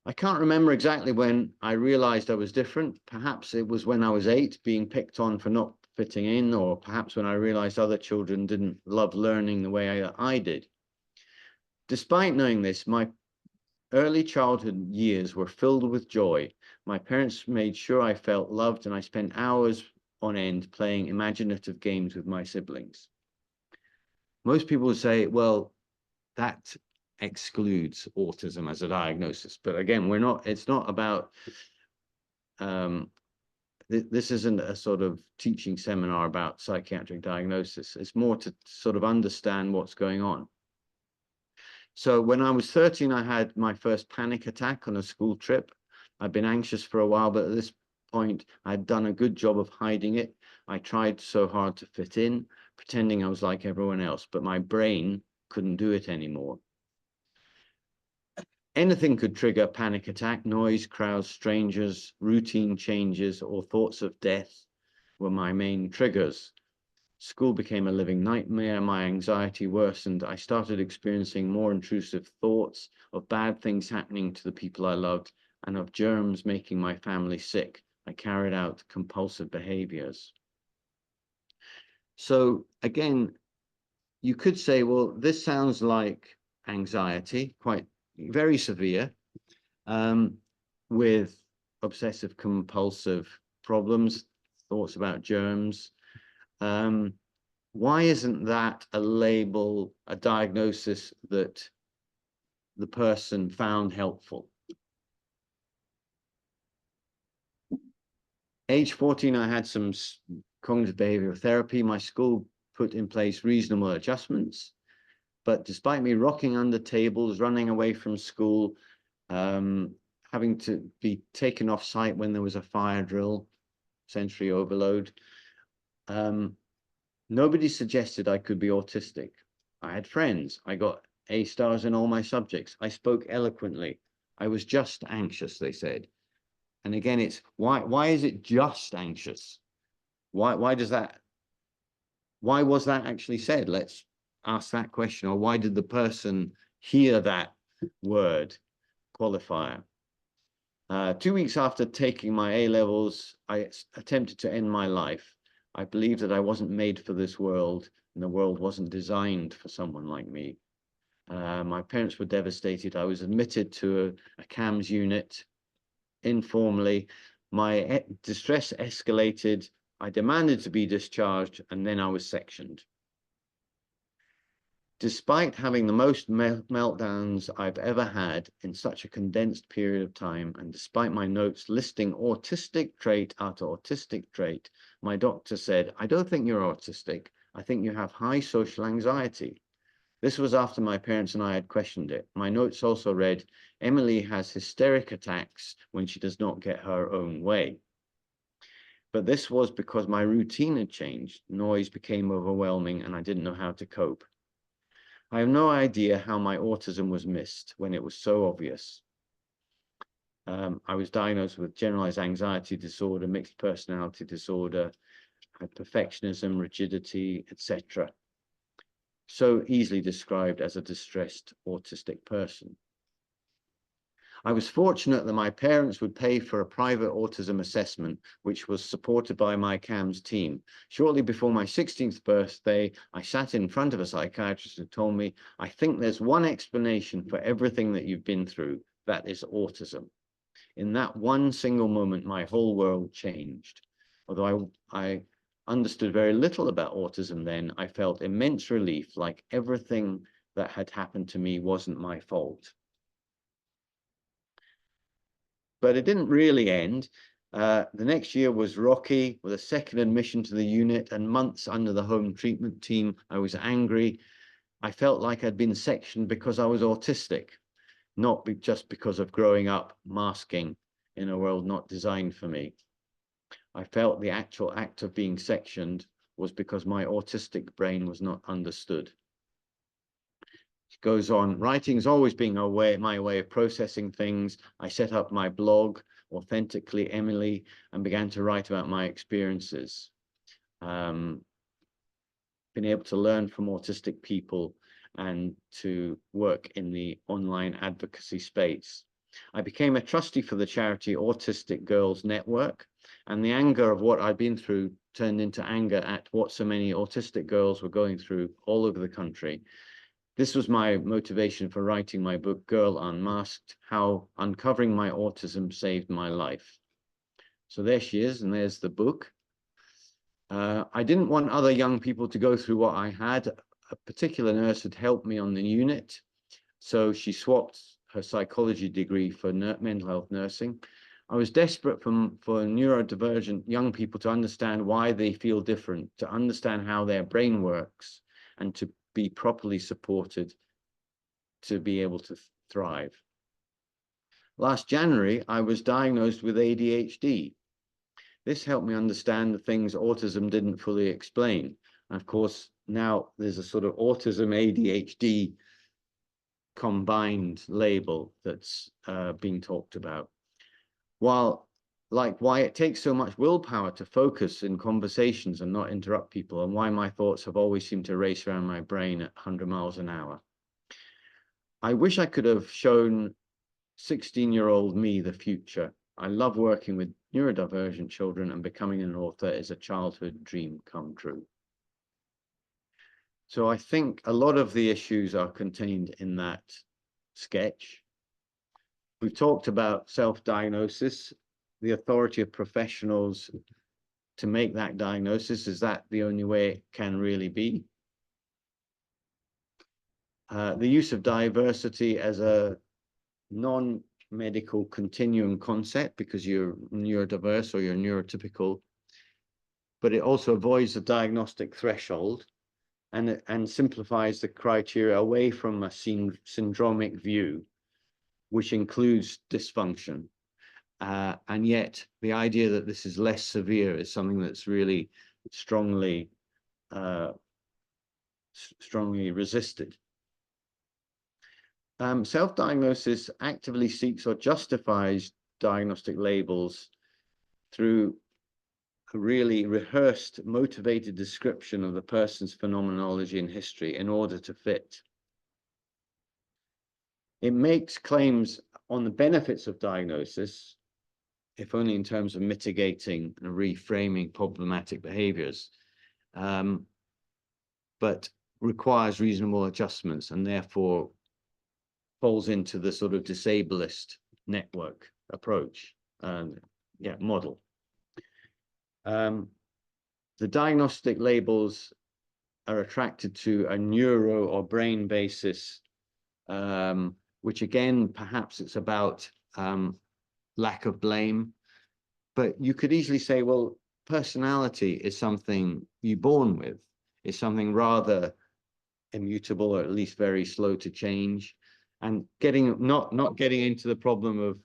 I can't remember exactly when I realized I was different. Perhaps it was when I was 8, being picked on for not fitting in, or perhaps when I realized other children didn't love learning the way I did. Despite knowing this, my early childhood years were filled with joy. My parents made sure I felt loved, and I spent hours on end playing imaginative games with my siblings. Most people would say, well, that excludes autism as a diagnosis. But again, it's not about, this isn't a sort of teaching seminar about psychiatric diagnosis. It's more to sort of understand what's going on. So when I was 13, I had my first panic attack on a school trip. I'd been anxious for a while, but at this point, I'd done a good job of hiding it. I tried so hard to fit in, pretending I was like everyone else, but my brain couldn't do it anymore. Anything could trigger a panic attack. Noise, crowds, strangers, routine changes, or thoughts of death were my main triggers. School became a living nightmare. My anxiety worsened. I started experiencing more intrusive thoughts of bad things happening to the people I loved and of germs making my family sick. I carried out compulsive behaviors. So again, you could say, well, this sounds like anxiety, quite very severe, with obsessive compulsive problems, thoughts about germs. Why isn't that a label, a diagnosis that the person found helpful? Age 14, I had some cognitive behavioral therapy. My school put in place reasonable adjustments. But despite me rocking under tables, running away from school, having to be taken off site when there was a fire drill, sensory overload, nobody suggested I could be autistic. I had friends. I got A stars in all my subjects. I spoke eloquently. I was just anxious, they said. And again, it's why is it just anxious? Why was that actually said? Let's ask that question. Or why did the person hear that word qualifier? 2 weeks after taking my A-levels, I attempted to end my life. I believed that I wasn't made for this world, and the world wasn't designed for someone like me. My parents were devastated. I was admitted to a CAMS unit informally. My distress escalated. I demanded to be discharged, and then I was sectioned. Despite having the most meltdowns I've ever had in such a condensed period of time, and despite my notes listing autistic trait after autistic trait, my doctor said, I don't think you're autistic. I think you have high social anxiety. This was after my parents and I had questioned it. My notes also read, Emily has hysteric attacks when she does not get her own way. But this was because my routine had changed. Noise became overwhelming and I didn't know how to cope. I have no idea how my autism was missed when it was so obvious. I was diagnosed with generalized anxiety disorder, mixed personality disorder, had perfectionism, rigidity, etc. So easily described as a distressed autistic person. I was fortunate that my parents would pay for a private autism assessment, which was supported by my CAMS team. Shortly before my 16th birthday, I sat in front of a psychiatrist who told me, I think there's one explanation for everything that you've been through, that is autism. In that one single moment, my whole world changed. Although I understood very little about autism then, I felt immense relief, like everything that had happened to me wasn't my fault. But it didn't really end. The next year was rocky, with a second admission to the unit and months under the home treatment team. I was angry. I felt like I'd been sectioned because I was autistic, not just because of growing up masking in a world not designed for me. I felt the actual act of being sectioned was because my autistic brain was not understood. It goes on, writing's always been my way of processing things. I set up my blog, Authentically Emily, and began to write about my experiences. Been able to learn from autistic people and to work in the online advocacy space. I became a trustee for the charity Autistic Girls Network, and the anger of what I'd been through turned into anger at what so many autistic girls were going through all over the country. This was my motivation for writing my book, Girl Unmasked: How Uncovering My Autism Saved My Life. So there she is, and there's the book. I didn't want other young people to go through what I had. A particular nurse had helped me on the unit, so she swapped her psychology degree for mental health nursing. I was desperate for neurodivergent young people to understand why they feel different, to understand how their brain works, and to be properly supported to be able to thrive. Last January, I was diagnosed with ADHD. This helped me understand the things autism didn't fully explain. And of course, now there's a sort of autism ADHD combined label that's being talked about. While, like, why it takes so much willpower to focus in conversations and not interrupt people, and why my thoughts have always seemed to race around my brain at 100 miles an hour. I wish I could have shown 16-year-old me the future. I love working with neurodivergent children, and becoming an author is a childhood dream come true. So I think a lot of the issues are contained in that sketch. We've talked about self-diagnosis, the authority of professionals to make that diagnosis. Is that the only way it can really be? The use of diversity as a non-medical continuum concept, because you're neurodiverse or you're neurotypical, but it also avoids the diagnostic threshold and simplifies the criteria away from a syndromic view, which includes dysfunction. And yet the idea that this is less severe is something that's really strongly resisted. Self-diagnosis actively seeks or justifies diagnostic labels through a really rehearsed, motivated description of the person's phenomenology and history in order to fit. It makes claims on the benefits of diagnosis, if only in terms of mitigating and reframing problematic behaviors, but requires reasonable adjustments and therefore falls into the sort of disableist network approach model. The diagnostic labels are attracted to a neuro or brain basis, which again, perhaps it's about lack of blame, but you could easily say, well, personality is something you're born with. It's something rather immutable, or at least very slow to change. And not getting into the problem of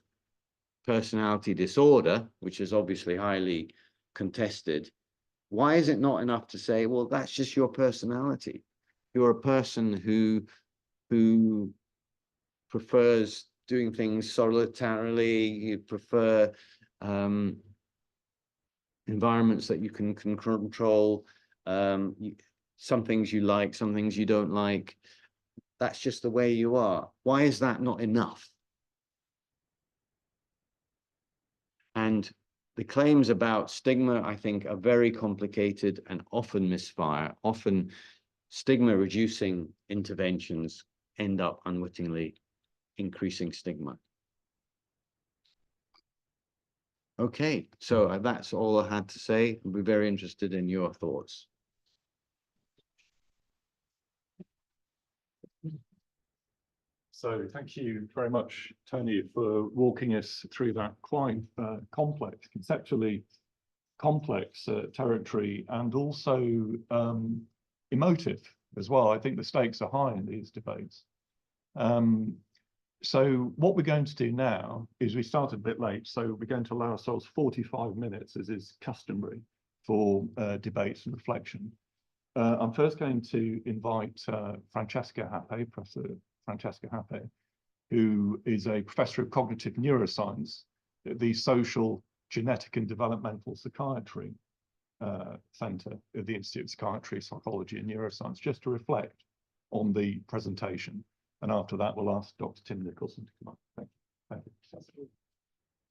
personality disorder, which is obviously highly contested. Why is it not enough to say, well, that's just your personality? You're a person who prefers doing things solitarily. You prefer environments that you can control. Some things you like, some things you don't like. That's just the way you are. Why is that not enough? And the claims about stigma, I think, are very complicated and often misfire. Often stigma-reducing interventions end up unwittingly increasing stigma. Okay, so that's all I had to say. I'll be very interested in your thoughts. So thank you very much, Tony, for walking us through that quite complex, conceptually complex territory, and also emotive as well. I think the stakes are high in these debates. So what we're going to do now is, we started a bit late, so we're going to allow ourselves 45 minutes, as is customary, for debate and reflection. I'm first going to invite Francesca Happe, Professor Francesca Happe, who is a professor of cognitive neuroscience at the Social, Genetic and Developmental Psychiatry Center of the Institute of Psychiatry, Psychology and Neuroscience, just to reflect on the presentation. And after that, we'll ask Dr. Tim Nicholson to come up. Thank you. Thank you.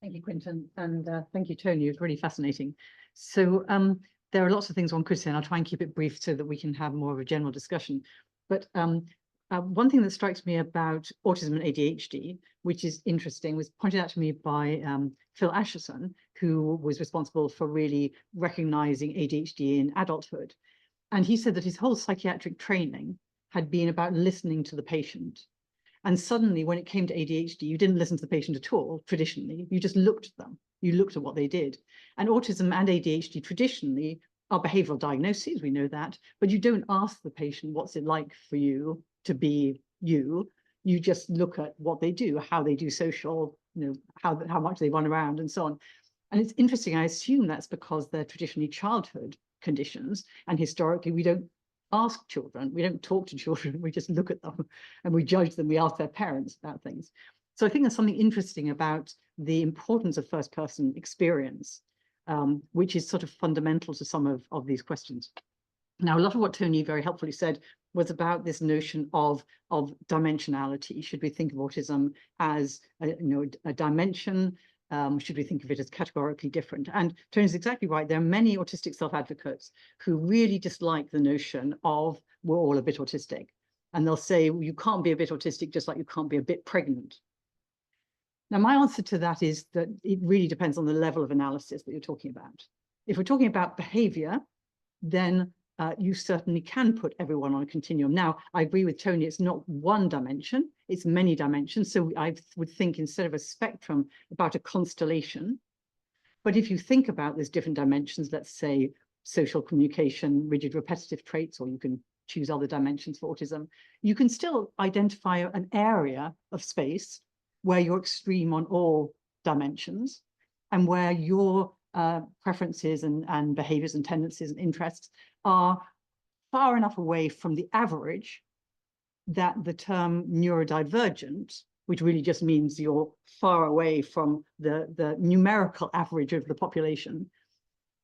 Thank you, Quentin, and thank you, Tony. It was really fascinating. So there are lots of things one could say, and I'll try and keep it brief so that we can have more of a general discussion. But one thing that strikes me about autism and ADHD, which is interesting, was pointed out to me by Phil Asherson, who was responsible for really recognizing ADHD in adulthood. And he said that his whole psychiatric training had been about listening to the patient. And suddenly, when it came to ADHD, you didn't listen to the patient at all, traditionally. You just looked at them. You looked at what they did. And autism and ADHD traditionally are behavioral diagnoses, we know that, but you don't ask the patient, what's it like for you to be you? You just look at what they do, how they do social, how much they run around and so on. And it's interesting, I assume that's because they're traditionally childhood conditions, and historically we don't ask children, we don't talk to children, we just look at them and we judge them, we ask their parents about things. So I think there's something interesting about the importance of first person experience, which is sort of fundamental to some of these questions. Now, a lot of what Tony very helpfully said was about this notion of dimensionality. Should we think of autism as a dimension? Should we think of it as categorically different? And Tony's exactly right. There are many autistic self-advocates who really dislike the notion of we're all a bit autistic. And they'll say, well, you can't be a bit autistic just like you can't be a bit pregnant. Now, my answer to that is that it really depends on the level of analysis that you're talking about. If we're talking about behavior, then you certainly can put everyone on a continuum. Now, I agree with Tony, it's not one dimension, it's many dimensions. So I would think instead of a spectrum, about a constellation. But if you think about these different dimensions, let's say social communication, rigid repetitive traits, or you can choose other dimensions for autism, you can still identify an area of space where you're extreme on all dimensions and where your preferences and behaviors and tendencies and interests are far enough away from the average that the term neurodivergent, which really just means you're far away from the numerical average of the population,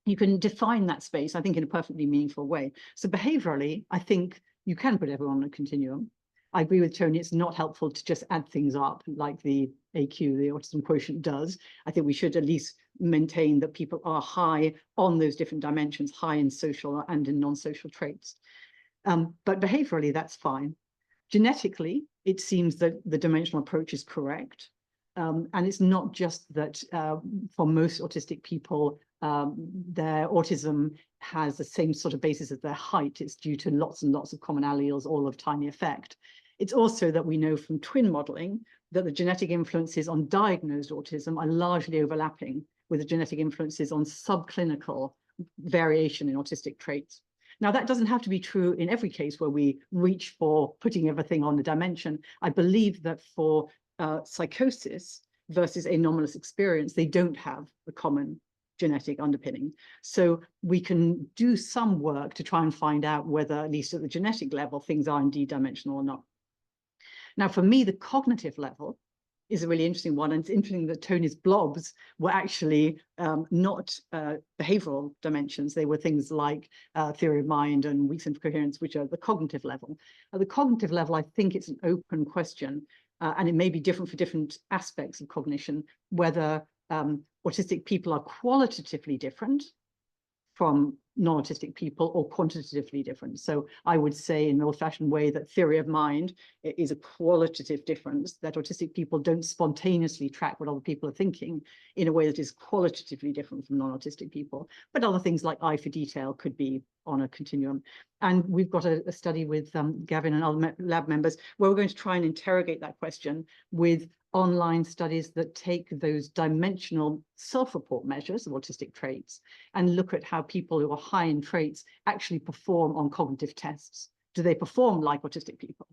you can define that space, I think, in a perfectly meaningful way. So behaviorally, I think you can put everyone on a continuum. I agree with Tony, it's not helpful to just add things up like the AQ, the autism quotient does. I think we should at least maintain that people are high on those different dimensions, high in social and in non-social traits. But behaviorally, that's fine. Genetically, it seems that the dimensional approach is correct. And it's not just that for most autistic people, their autism has the same sort of basis as their height. It's due to lots and lots of common alleles, all of tiny effect. It's also that we know from twin modeling that the genetic influences on diagnosed autism are largely overlapping with the genetic influences on subclinical variation in autistic traits. Now, that doesn't have to be true in every case where we reach for putting everything on the dimension. I believe that for psychosis versus anomalous experience, they don't have the common genetic underpinning. So we can do some work to try and find out whether, at least at the genetic level, things are indeed dimensional or not. Now, for me, the cognitive level is a really interesting one. And it's interesting that Tony's blobs were actually not behavioral dimensions. They were things like theory of mind and weak sense of coherence, which are the cognitive level. At the cognitive level, I think it's an open question, and it may be different for different aspects of cognition, whether autistic people are qualitatively different from non-autistic people or quantitatively different. So I would say in an old-fashioned way that theory of mind is a qualitative difference, that autistic people don't spontaneously track what other people are thinking in a way that is qualitatively different from non-autistic people. But other things like eye for detail could be on a continuum. And we've got a study with Gavin and other lab members where we're going to try and interrogate that question with online studies that take those dimensional self-report measures of autistic traits and look at how people who are high in traits actually perform on cognitive tests. Do they perform like autistic people?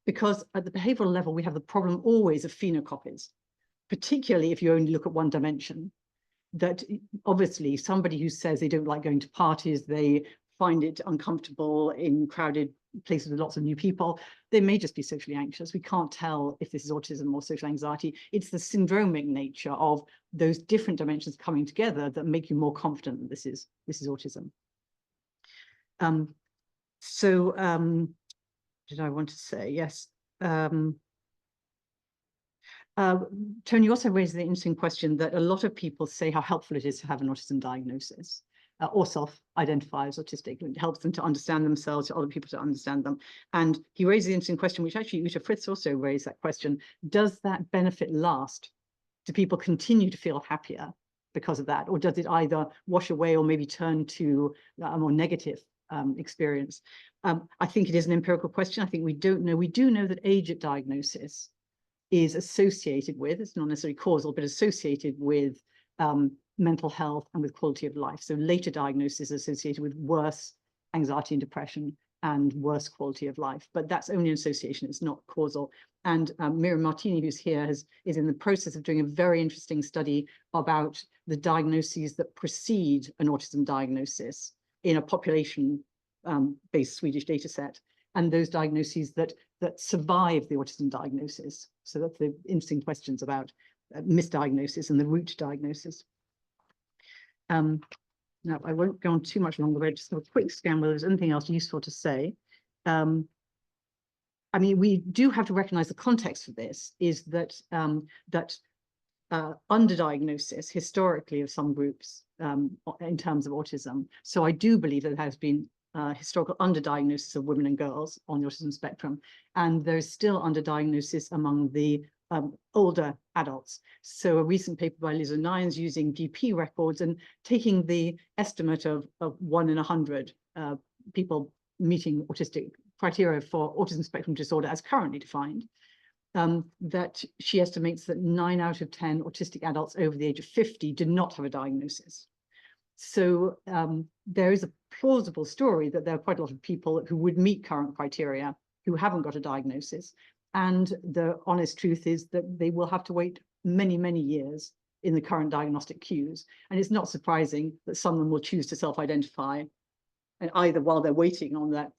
Because at the behavioral level, we have the problem always of phenocopies, particularly if you only look at one dimension. that obviously somebody who says they don't like going to parties, they find it uncomfortable in crowded places with lots of new people, they may just be socially anxious. We can't tell if this is autism or social anxiety. It's the syndromic nature of those different dimensions coming together that make you more confident that this is autism. Did I want to say? Yes. Tony also raised the interesting question that a lot of people say how helpful it is to have an autism diagnosis or self-identify as autistic. It helps them to understand themselves, other people to understand them. And he raised the interesting question, which actually Uta Fritz also raised that question, does that benefit last? Do people continue to feel happier because of that? Or does it either wash away or maybe turn to a more negative experience? I think it is an empirical question. I think we don't know. We do know that age at diagnosis is associated with, it's not necessarily causal, but associated with mental health and with quality of life. So later diagnosis is associated with worse anxiety and depression and worse quality of life, but that's only an association, it's not causal. And Miriam Martini, who's here, is in the process of doing a very interesting study about the diagnoses that precede an autism diagnosis in a population-based Swedish data set, and those diagnoses that survive the autism diagnosis. So that's the interesting questions about misdiagnosis and the root diagnosis. Now, I won't go on too much longer, but I just have a quick scan whether there's anything else useful to say. I mean, we do have to recognize the context for this is that underdiagnosis historically of some groups in terms of autism. So I do believe that there has been historical underdiagnosis of women and girls on the autism spectrum, and there's still underdiagnosis among the older adults. So a recent paper by Liz O'Nien's using GP records and taking the estimate of 1 in 100 people meeting autistic criteria for autism spectrum disorder as currently defined, that she estimates that 9 out of 10 autistic adults over the age of 50 did not have a diagnosis. So there is a plausible story that there are quite a lot of people who would meet current criteria who haven't got a diagnosis. And the honest truth is that they will have to wait many, many years in the current diagnostic queues. And it's not surprising that some of them will choose to self-identify, and either while they're waiting on that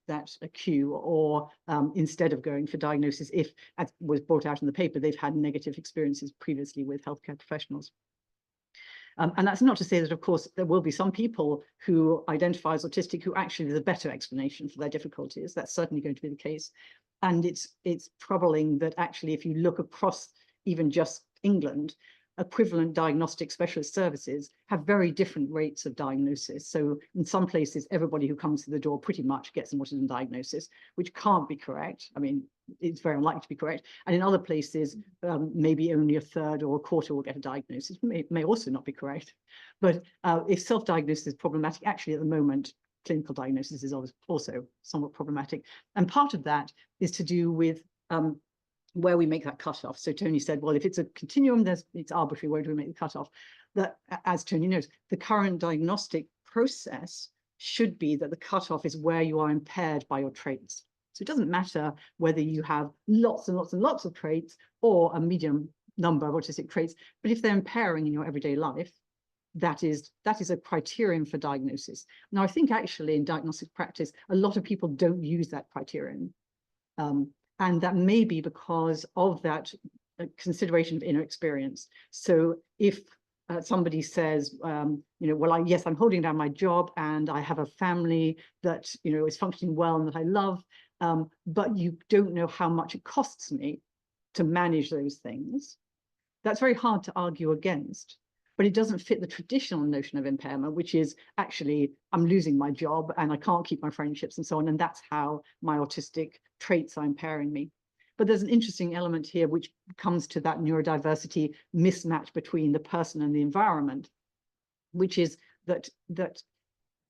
queue or instead of going for diagnosis, if, as was brought out in the paper, they've had negative experiences previously with healthcare professionals. And that's not to say that, of course, there will be some people who identify as autistic who actually have a better explanation for their difficulties. That's certainly going to be the case. And it's troubling that actually, if you look across even just England, equivalent diagnostic specialist services have very different rates of diagnosis. So in some places, everybody who comes to the door pretty much gets an autism diagnosis, which can't be correct. I mean, it's very unlikely to be correct. And in other places, maybe only a third or a quarter will get a diagnosis. May also not be correct. But if self-diagnosis is problematic, actually at the moment, clinical diagnosis is also somewhat problematic. And part of that is to do with where we make that cutoff. So Tony said, well, if it's a continuum, it's arbitrary, where do we make the cutoff? That, as Tony knows, the current diagnostic process should be that the cutoff is where you are impaired by your traits. So it doesn't matter whether you have lots and lots and lots of traits or a medium number of autistic traits, but if they're impairing in your everyday life, that is a criterion for diagnosis. Now, I think actually in diagnostic practice, a lot of people don't use that criterion. And that may be because of that consideration of inner experience. So if somebody says, well, yes, I'm holding down my job and I have a family that, is functioning well and that I love, but you don't know how much it costs me to manage those things, that's very hard to argue against. But it doesn't fit the traditional notion of impairment, which is actually I'm losing my job and I can't keep my friendships and so on. And that's how my autistic traits are impairing me. But there's an interesting element here which comes to that neurodiversity mismatch between the person and the environment, which is that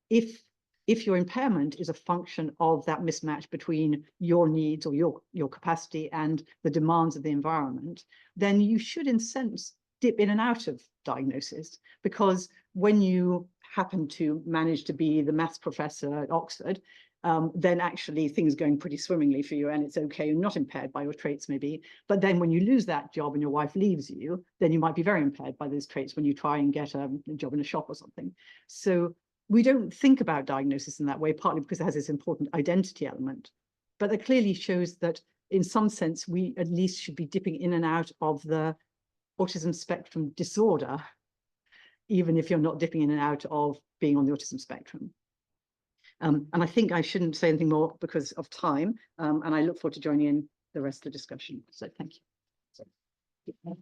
if your impairment is a function of that mismatch between your needs or your capacity and the demands of the environment, then you should in a sense dip in and out of diagnosis, because when you happen to manage to be the maths professor at Oxford, then actually things going pretty swimmingly for you and it's okay, you're not impaired by your traits maybe. But then when you lose that job and your wife leaves you, then you might be very impaired by those traits when you try and get a job in a shop or something. So we don't think about diagnosis in that way, partly because it has this important identity element. But that clearly shows that in some sense, we at least should be dipping in and out of the autism spectrum disorder, even if you're not dipping in and out of being on the autism spectrum. And I think I shouldn't say anything more because of time, and I look forward to joining in the rest of the discussion. So thank you.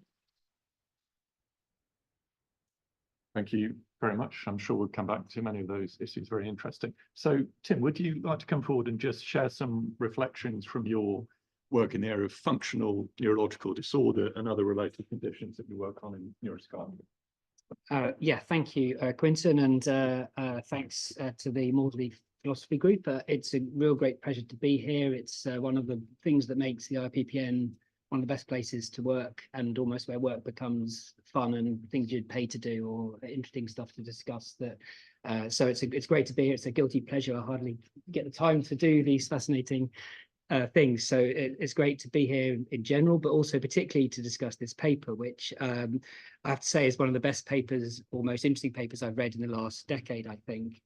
Thank you very much. I'm sure we'll come back to many of those issues. Very interesting. So, Tim, would you like to come forward and just share some reflections from your work in the area of functional neurological disorder and other related conditions that you work on in neuropsychiatry? Yeah, thank you, Quinton, and thanks to the Maudsley Philosophy Group. It's a real great pleasure to be here. It's one of the things that makes the IPPN one of the best places to work, and almost where work becomes fun and things you'd pay to do or interesting stuff to discuss. So it's great to be here. It's a guilty pleasure. I hardly get the time to do these fascinating things. So it's great to be here in general, but also particularly to discuss this paper, which I have to say is one of the best papers or most interesting papers I've read in the last decade, I think.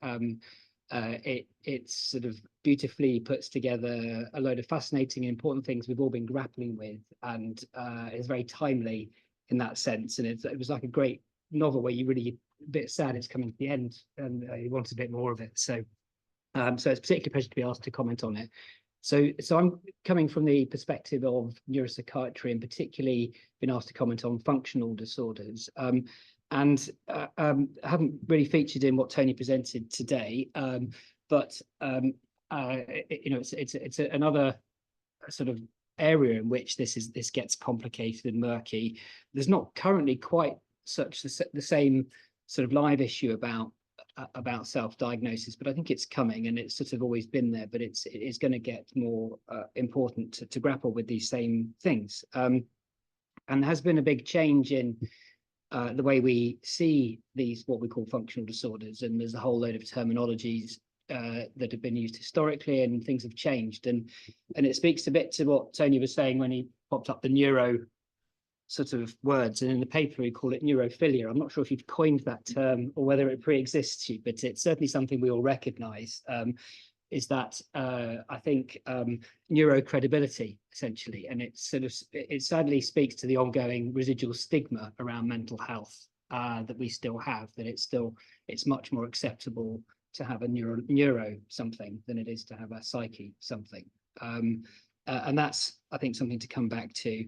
It sort of beautifully puts together a load of fascinating and important things we've all been grappling with, and it's very timely in that sense. And it was like a great novel where you really a bit sad it's coming to the end and you want a bit more of it. So it's a particular pleasure to be asked to comment on it. So I'm coming from the perspective of neuropsychiatry, and particularly been asked to comment on functional disorders. And haven't really featured in what Tony presented today, but you know, it's another sort of area in which this gets complicated and murky. There's not currently quite such the same sort of live issue about self-diagnosis, but I think it's coming, and it's sort of always been there, but it is going to get more important to grapple with these same things. And there has been a big change in the way we see these, what we call functional disorders, and there's a whole load of terminologies that have been used historically, and things have changed. And it speaks a bit to what Tony was saying when he popped up the neuro sort of words, and in the paper we call it neurophilia. I'm not sure if you've coined that term or whether it pre-exists you, but it's certainly something we all recognize. Is that I think neuro credibility essentially, and it sadly speaks to the ongoing residual stigma around mental health that we still have, that it's much more acceptable to have a neuro something than it is to have a psyche something, and that's, I think, something to come back to.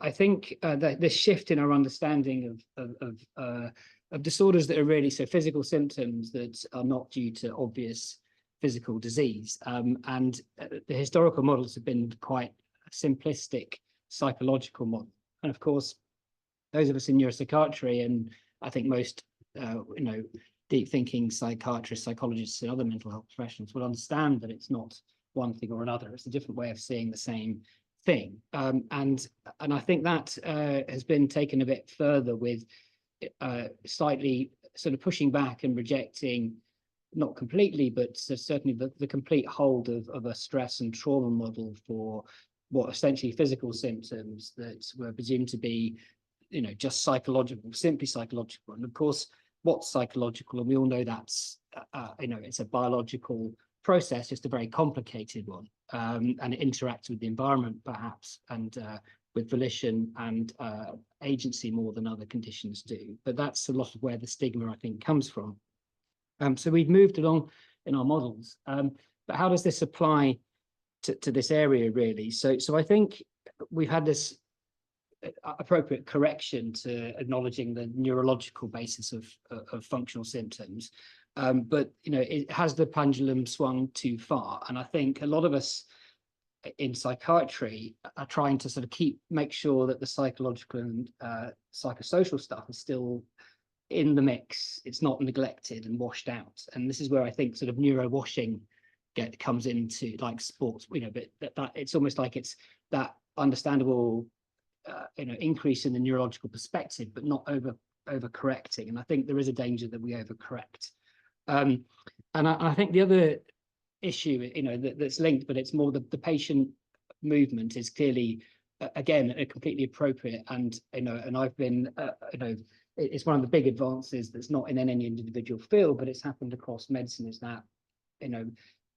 I think that this shift in our understanding of disorders that are really physical symptoms that are not due to obvious physical disease, and the historical models have been quite simplistic psychological model. And of course, those of us in neuropsychiatry, and I think most you know, deep thinking psychiatrists, psychologists, and other mental health professionals will understand that it's not one thing or another. It's a different way of seeing the same thing, and I think that has been taken a bit further with slightly sort of pushing back and rejecting, not completely, but certainly the complete hold of a stress and trauma model for what essentially physical symptoms that were presumed to be, you know, just psychological, simply psychological. And of course, what's psychological, and we all know that's you know, it's a biological process, just a very complicated one, and it interacts with the environment perhaps, and with volition and agency more than other conditions do. But that's a lot of where the stigma, I think, comes from. So we've moved along in our models, but how does this apply to this area really? So I think we've had this appropriate correction to acknowledging the neurological basis of functional symptoms, but you know, it has the pendulum swung too far, and I think a lot of us in psychiatry are trying to sort of make sure that the psychological and psychosocial stuff is still in the mix. It's not neglected and washed out, and this is where I think sort of neuro washing comes into, like sports, you know, but that it's almost like it's that understandable you know, increase in the neurological perspective, but not overcorrecting, and I think there is a danger that we overcorrect. And I think the other issue, that's linked, but it's more the patient movement is clearly, again, completely appropriate. And and I've been, it's one of the big advances that's not in any individual field, but it's happened across medicine, is that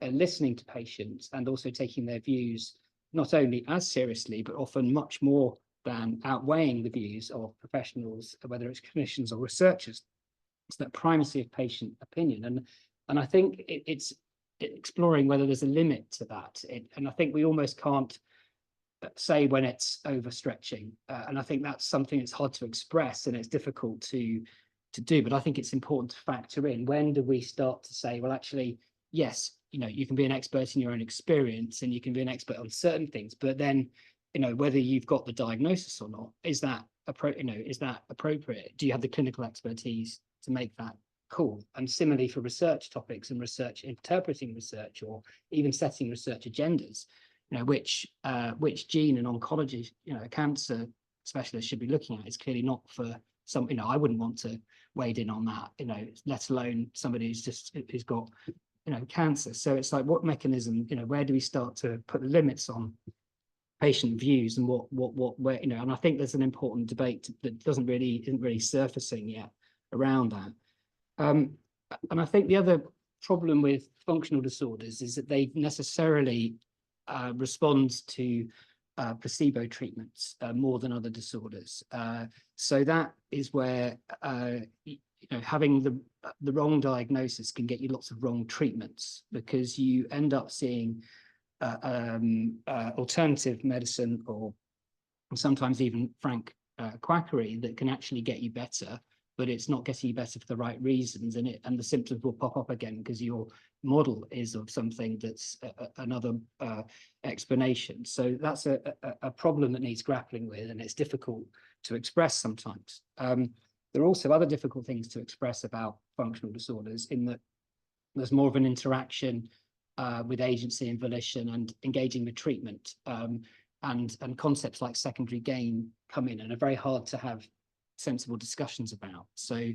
listening to patients and also taking their views not only as seriously, but often much more than outweighing the views of professionals, whether it's clinicians or researchers. It's that primacy of patient opinion, and I think it's exploring whether there's a limit to that. And I think we almost can't say when it's overstretching, and I think that's something that's hard to express and it's difficult to do. But I think it's important to factor in, when do we start to say, well, actually, yes, you can be an expert in your own experience and you can be an expert on certain things, but then whether you've got the diagnosis or not, is that appropriate? Do you have the clinical expertise to make that call? And similarly for research topics and research, interpreting research, or even setting research agendas, which gene and oncology, a cancer specialist should be looking at, is clearly not for some, I wouldn't want to wade in on that, let alone somebody who's got cancer. So it's like, what mechanism, where do we start to put the limits on patient views, and where, and I think there's an important debate that isn't really surfacing yet around that. And I think the other problem with functional disorders is that they necessarily respond to placebo treatments more than other disorders. So that is where having the wrong diagnosis can get you lots of wrong treatments, because you end up seeing alternative medicine, or sometimes even frank quackery, that can actually get you better, but it's not getting you better for the right reasons, and the symptoms will pop up again because your model is of something that's another explanation. So that's a problem that needs grappling with, and it's difficult to express sometimes. There are also other difficult things to express about functional disorders, in that there's more of an interaction with agency and volition and engaging with treatment, and concepts like secondary gain come in and are very hard to have sensible discussions about. So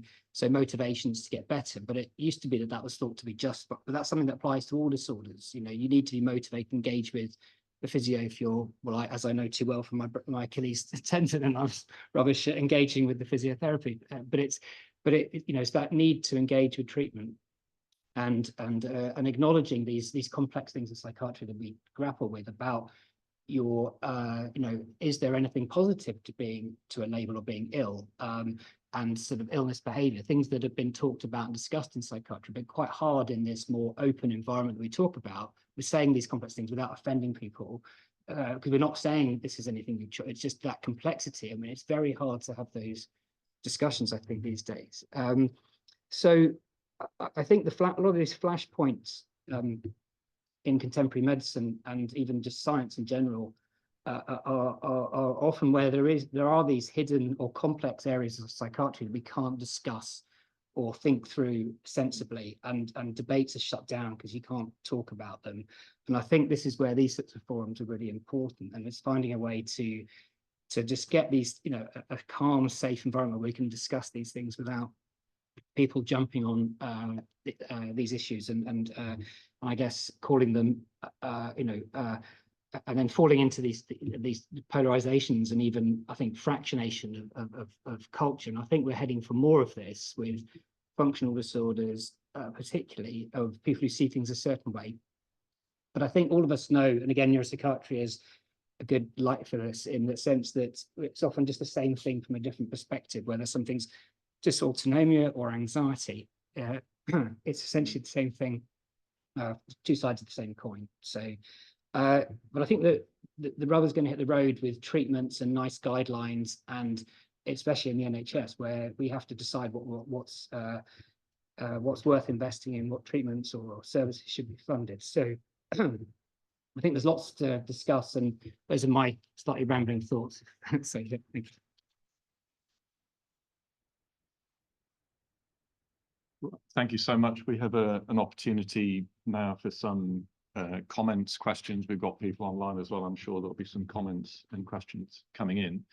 motivations to get better, but it used to be that was thought to be just, but that's something that applies to all disorders. You need to be motivated, engage with the physio if you're, well, as I know too well from my Achilles tendon, and I was rubbish at engaging with the physiotherapy, but it's that need to engage with treatment, and acknowledging these complex things in psychiatry that we grapple with about your is there anything positive to a label of being ill, and sort of illness behavior, things that have been talked about and discussed in psychiatry, but quite hard in this more open environment that we talk about. We're saying these complex things without offending people, because we're not saying this is anything, it's just that complexity. I mean, it's very hard to have those discussions, I think, these days. So I think a lot of these flashpoints in contemporary medicine, and even just science in general, are often where there are these hidden or complex areas of psychiatry that we can't discuss or think through sensibly, and debates are shut down because you can't talk about them. And I think this is where these sorts of forums are really important, and it's finding a way to just get these, a calm, safe environment where we can discuss these things without people jumping on these issues, and I guess calling them, and then falling into these polarizations, and even, I think, fractionation of culture. And I think we're heading for more of this with functional disorders, particularly of people who see things a certain way. But I think all of us know, and again, neuropsychiatry is a good light for this, in the sense that it's often just the same thing from a different perspective, whether something's dysautonomia or anxiety. It's essentially the same thing, two sides of the same coin. So, but I think that the rubber's going to hit the road with treatments and nice guidelines, and especially in the NHS, where we have to decide what's worth investing in, what treatments or services should be funded. So I think there's lots to discuss, and those are my slightly rambling thoughts. So yeah, thank you. Thank you so much. We have an opportunity now for some comments, questions. We've got people online as well. I'm sure there'll be some comments and questions coming in.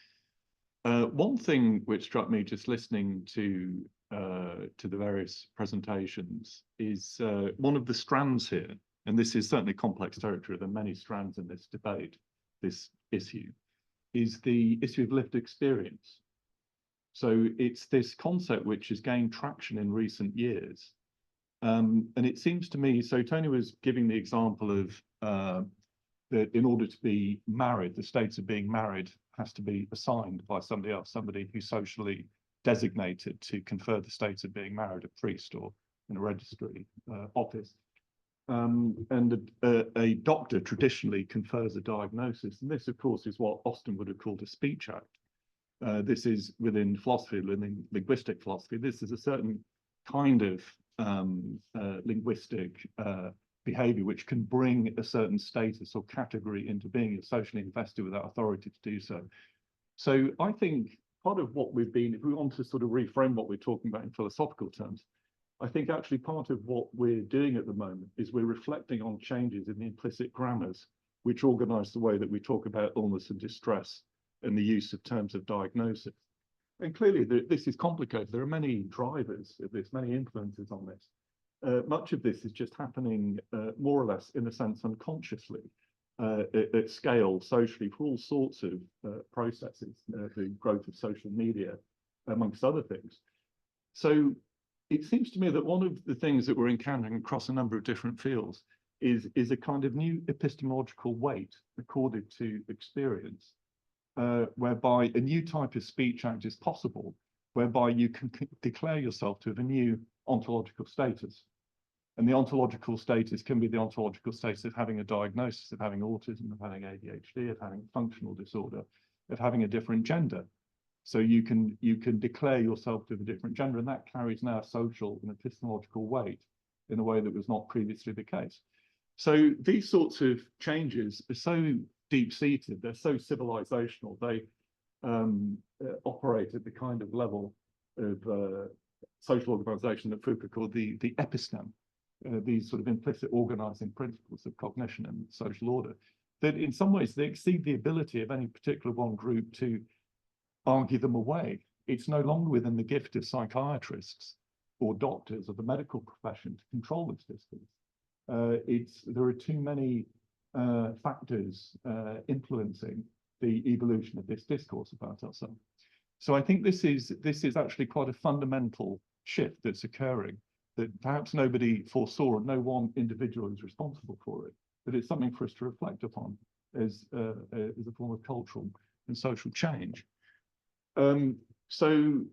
One thing which struck me just listening to the various presentations is one of the strands here, and this is certainly complex territory, there are many strands in this debate, this issue, is the issue of lived experience. So it's this concept which has gained traction in recent years. And it seems to me, so Tony was giving the example of that in order to be married, the status of being married has to be assigned by somebody else, somebody who's socially designated to confer the status of being married, a priest or in a registry office. And a doctor traditionally confers a diagnosis. And this, of course, is what Austin would have called a speech act. This is within philosophy, within linguistic philosophy. This is a certain kind of linguistic behavior which can bring a certain status or category into being socially invested without authority to do so. So I think part of what we've been, if we want to sort of reframe what we're talking about in philosophical terms, I think actually part of what we're doing at the moment is we're reflecting on changes in the implicit grammars which organize the way that we talk about illness and distress and the use of terms of diagnosis. And clearly this is complicated. There are many drivers of this, many influences on this. Much of this is just happening more or less, in a sense, unconsciously at scale socially for all sorts of processes, the growth of social media, amongst other things. So it seems to me that one of the things that we're encountering across a number of different fields is a kind of new epistemological weight accorded to experience, whereby a new type of speech act is possible, whereby you can declare yourself to have a new ontological status. And the ontological status can be the ontological status of having a diagnosis, of having autism, of having ADHD, of having functional disorder, of having a different gender. So you can declare yourself to have a different gender, and that carries now social and epistemological weight in a way that was not previously the case. So these sorts of changes are so deep-seated, they're so civilizational, they operate at the kind of level of social organization that Foucault called the episteme, these sort of implicit organizing principles of cognition and social order, that in some ways they exceed the ability of any particular one group to argue them away. It's no longer within the gift of psychiatrists or doctors or the medical profession to control this discourse. There are too many factors influencing the evolution of this discourse about ourselves. So I think this is actually quite a fundamental shift that's occurring that perhaps nobody foresaw, and no one individual is responsible for it, but it's something for us to reflect upon as a form of cultural and social change. So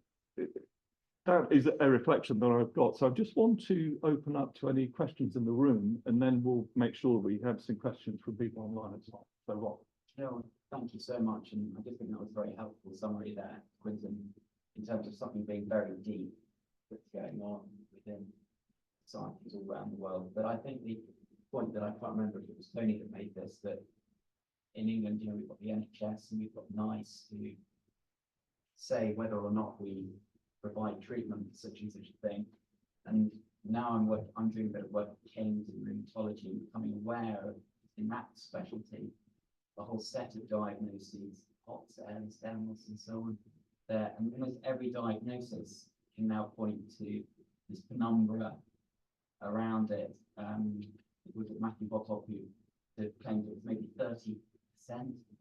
that is a reflection that I've got. So I just want to open up to any questions in the room, and then we'll make sure we have some questions from people online as well. So Rob. No, thank you so much. And I just think that was a very helpful summary there, Quinton, in terms of something being very deep that's going on within societies all around the world. But I think the point that I can't remember if it was Tony that made this, that in England, you know, we've got the NHS and we've got NICE who say whether or not we provide treatment for such and such a thing. And now I'm doing a bit of work with Keynes in rheumatology and becoming aware of, in that specialty, a whole set of diagnoses, POTS, ALS, DEMS, and so on. There, and almost every diagnosis can now point to this penumbra around it. It was Matthew Bottock who claimed it was maybe 30%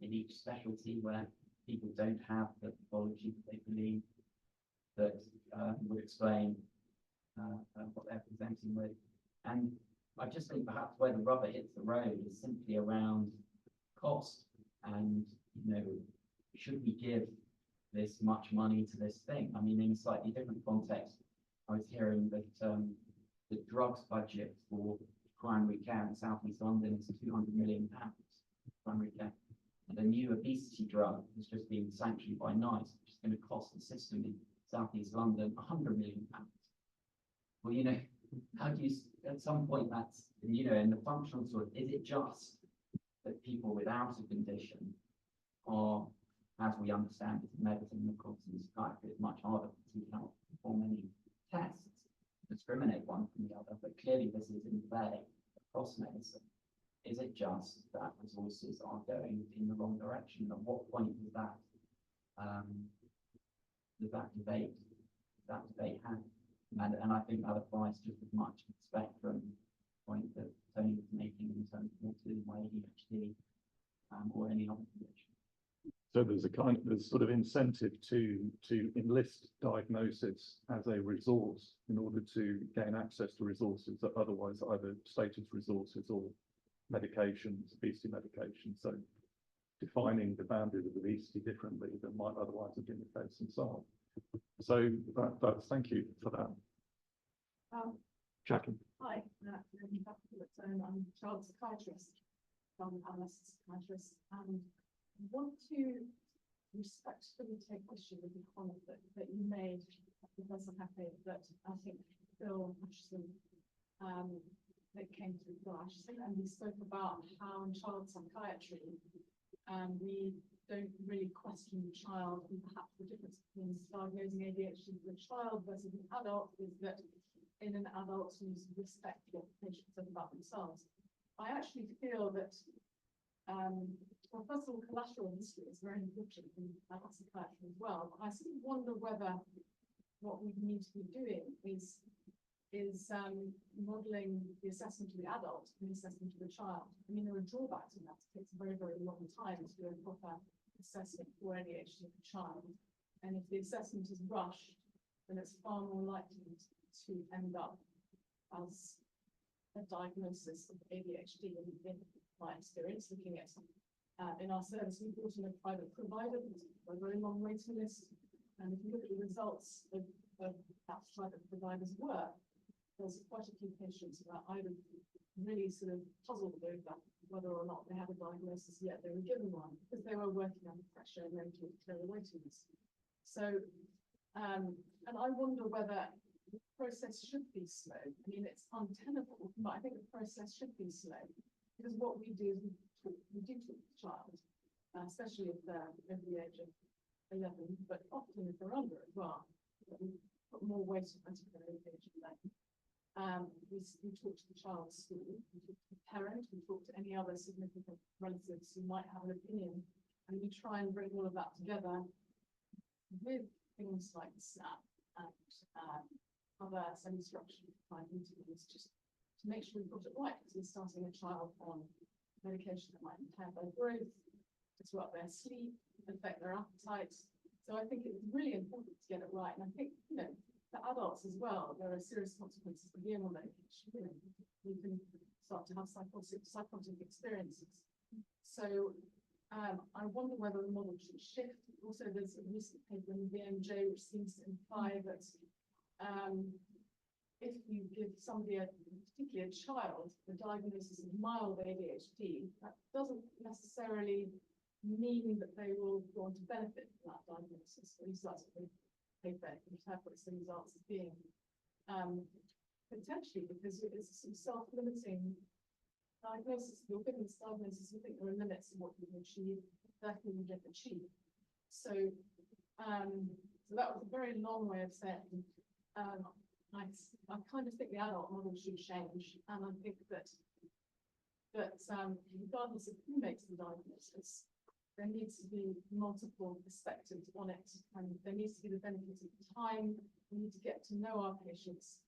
in each specialty where people don't have the pathology that they believe that would explain what they're presenting with. And I just think perhaps where the rubber hits the road is simply around cost. And, you know, should we give this much money to this thing? I mean, in a slightly different context, I was hearing that the drugs budget for primary care in South East London is £200 million primary care. And a new obesity drug has just been sanctioned by NICE, which is going to cost the system in South East London £100 million. Well, you know, how do you, at some point that's, you know, in the functional sort of, is it just that people without a condition are, as we understand it in medicine, of course, in psychiatry, it's much harder to count perform any tests, discriminate one from the other, but clearly this is in play across medicine. Is it just that resources are going in the wrong direction? At what point does that does that debate have? And I think that applies just as much to the spectrum point that Tony was making in terms of autism, ADHD, or any other condition. So there's sort of incentive to enlist diagnosis as a resource in order to gain access to resources that otherwise either status resources or medications, obesity medication. So defining the boundaries of obesity differently than might otherwise have been the case and so on. So that's thank you for that. Jackie. Hi, I'm a child psychiatrist, adolescent psychiatrist, and I want to respectfully take issue with the comment that you made, Professor Happy, that I think Phil Ashton, that came through Phil Ashton, and he spoke about how in child psychiatry, we don't really question the child, and perhaps the difference between diagnosing ADHD with a child versus an adult is that in an adult who's respect what patients say about themselves. I actually feel that, well, first of all, collateral history is very important in psychiatry as well. But I sort of wonder whether what we need to be doing is modelling the assessment of the adult and the assessment of the child. I mean, there are drawbacks in that. It takes a very, very long time to do a proper assessment for ADHD of a child. And if the assessment is rushed, then it's far more likely to end up as a diagnosis of ADHD in my experience, looking at in our service, we brought in a private provider with a very long waiting list. And if you look at the results of that private provider's work, there's quite a few patients who are either really sort of puzzled over whether or not they had a diagnosis yet they were given one, because they were working under pressure and then to clear the waiting list. So, and I wonder whether the process should be slow. I mean, it's untenable, but I think the process should be slow, because what we do is we do talk to the child, especially if they're over the age of 11, but often if they're under as well. We put more weight on their age of 11. We talk to the child's school, we talk to the parent, we talk to any other significant relatives who might have an opinion, and we try and bring all of that together with things like SNAP and other semi-structured type interviews, just to make sure we've got it right, because we're starting a child on medication that might impair their growth, disrupt their sleep, affect their appetite. So I think it's really important to get it right. And I think, you know, for adults as well, there are serious consequences for being on medication. You know, you can start to have psychotic experiences. So I wonder whether the model should shift. Also, there's a recent paper in the BMJ which seems to imply that if you give somebody, particularly a child, the diagnosis of mild ADHD, that doesn't necessarily mean that they will go on to benefit from that diagnosis. At least that's what the paper interprets the results as being. Potentially, because it's some self-limiting diagnosis. You're given this diagnosis, you think there are limits to what you can achieve, therefore you don't achieve. So, so that was a very long way of saying, I kind of think the adult model should change, and I think that regardless of who makes the diagnosis, there needs to be multiple perspectives on it, and there needs to be the benefit of time. We need to get to know our patients,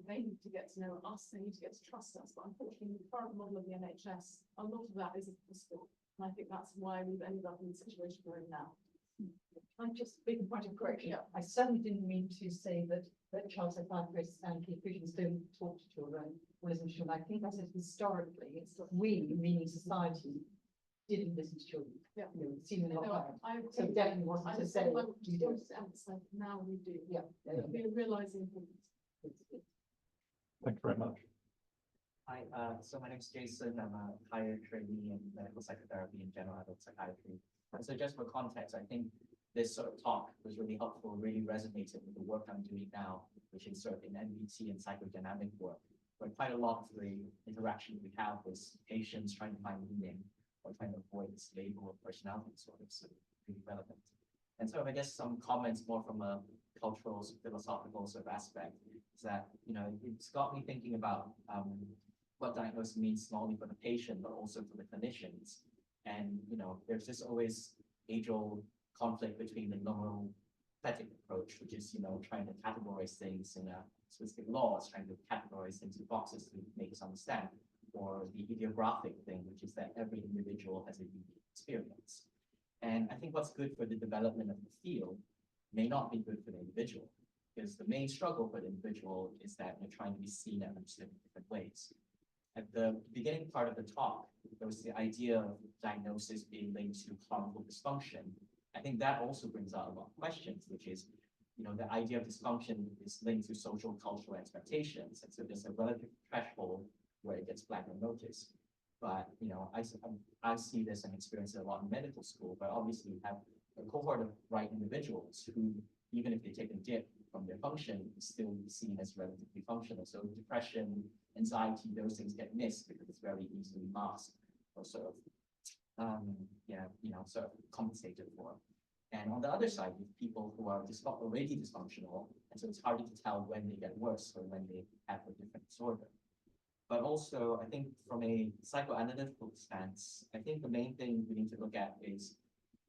they need to get to know us, they need to get to trust us. But unfortunately, the current model of the NHS, a lot of that isn't possible, and I think that's why we've ended up in the situation we're in now. I'm just making quite a correction. I certainly didn't mean to say that child psychiatrists and pediatricians don't talk to children or listen to children. I think I said historically, it's that we, meaning society, didn't listen to children. Yeah. You know, seen a lot. So So it definitely wasn't to say what you do. now we do. Yeah. We're realizing things. Thank you very much. Hi, so my name is Jason. I'm a higher trainee in medical psychotherapy and general adult psychiatry. So just for context, I think this sort of talk was really helpful, really resonated with the work I'm doing now, which is sort of in NVT and psychodynamic work, where quite a lot of the interaction we have with patients trying to find meaning or trying to avoid this label of personality disorders is really relevant. And so I guess some comments more from a cultural, philosophical sort of aspect is that, you know, it's got me thinking about what diagnosis means not only for the patient, but also for the clinicians. And, you know, there's just always age-old conflict between the synthetic approach, which is, trying to categorize things in a specific laws, trying to categorize into boxes to make us understand, or the idiographic thing, which is that every individual has a unique experience. And I think what's good for the development of the field may not be good for the individual, because the main struggle for the individual is that they're trying to be seen and understood in different ways. At the beginning part of the talk, there was the idea of diagnosis being linked to harmful dysfunction. I think that also brings out a lot of questions, which is, the idea of dysfunction is linked to social cultural expectations. And so there's a relative threshold where it flagged and noticed. But, I see this and experience it a lot in medical school, but obviously you have a cohort of right individuals who, even if they take a dip from their function, is still seen as relatively functional. So depression, anxiety, those things get missed because it's very easily masked or sort of, sort of compensated for. And on the other side, you have people who are already dysfunctional, and so it's harder to tell when they get worse or when they have a different disorder. But also, I think from a psychoanalytical stance, I think the main thing we need to look at is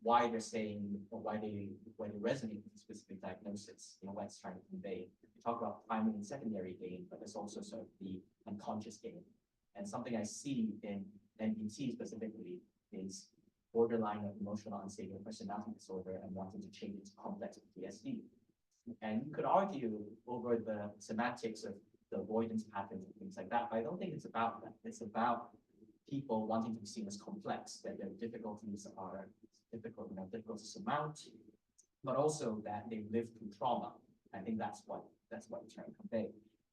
why they're saying, or why they resonate with a specific diagnosis, what it's trying to convey. We talk about primary and secondary gain, but there's also sort of the unconscious gain. And something I see in NBT specifically is borderline of emotional unstable personality disorder and wanting to change it to complex PTSD. And you could argue over the semantics of the avoidance patterns and things like that, but I don't think it's about that. It's about people wanting to be seen as complex, that their difficulties are difficult to surmount, but also that they live through trauma. I think that's what we're trying to convey.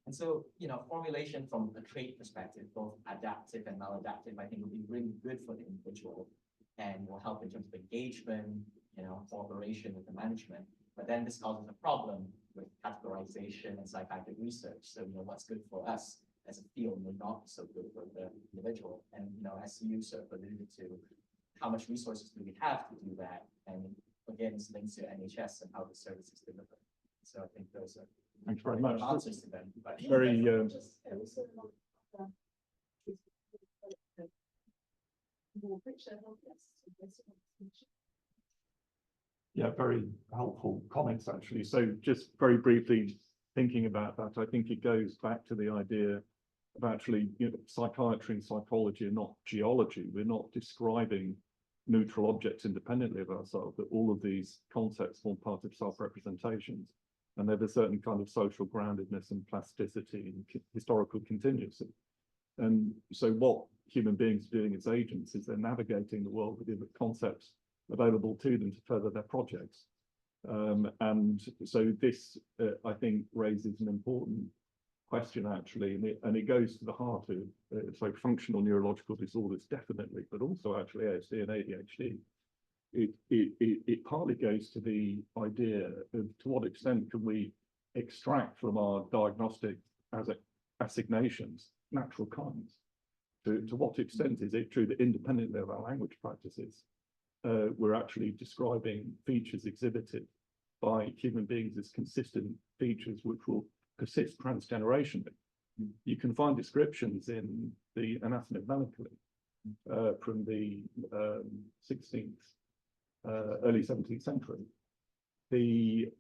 And so, formulation from a trait perspective, both adaptive and maladaptive, I think would be really good for the individual and will help in terms of engagement, cooperation with the management. But then this causes a problem with categorization and psychiatric research. So, what's good for us as a field may not be so good for the individual. And, as you sort of alluded to, how much resources do we have to do that? And again, it's linked to NHS and how the service is delivered. So I think those are Thanks very much. answers to them. But Very yeah, very helpful comments actually. So just very briefly thinking about that, I think it goes back to the idea of actually, psychiatry and psychology are not geology. We're not describing neutral objects independently of ourselves, that all of these concepts form part of self-representations. And there's a certain kind of social groundedness and plasticity and historical contingency. And so what human beings are doing as agents is they're navigating the world within the concepts available to them to further their projects. And so this, I think, raises an important question actually, and it goes to the heart of so functional neurological disorders definitely, but also actually ASD and ADHD. It partly goes to the idea of to what extent can we extract from our diagnostic assignations natural kinds. To what extent is it true that independently of our language practices, we're actually describing features exhibited by human beings as consistent features which will persist transgenerationally? You can find descriptions in the Anatomy of Melancholy from the 16th, early 17th century,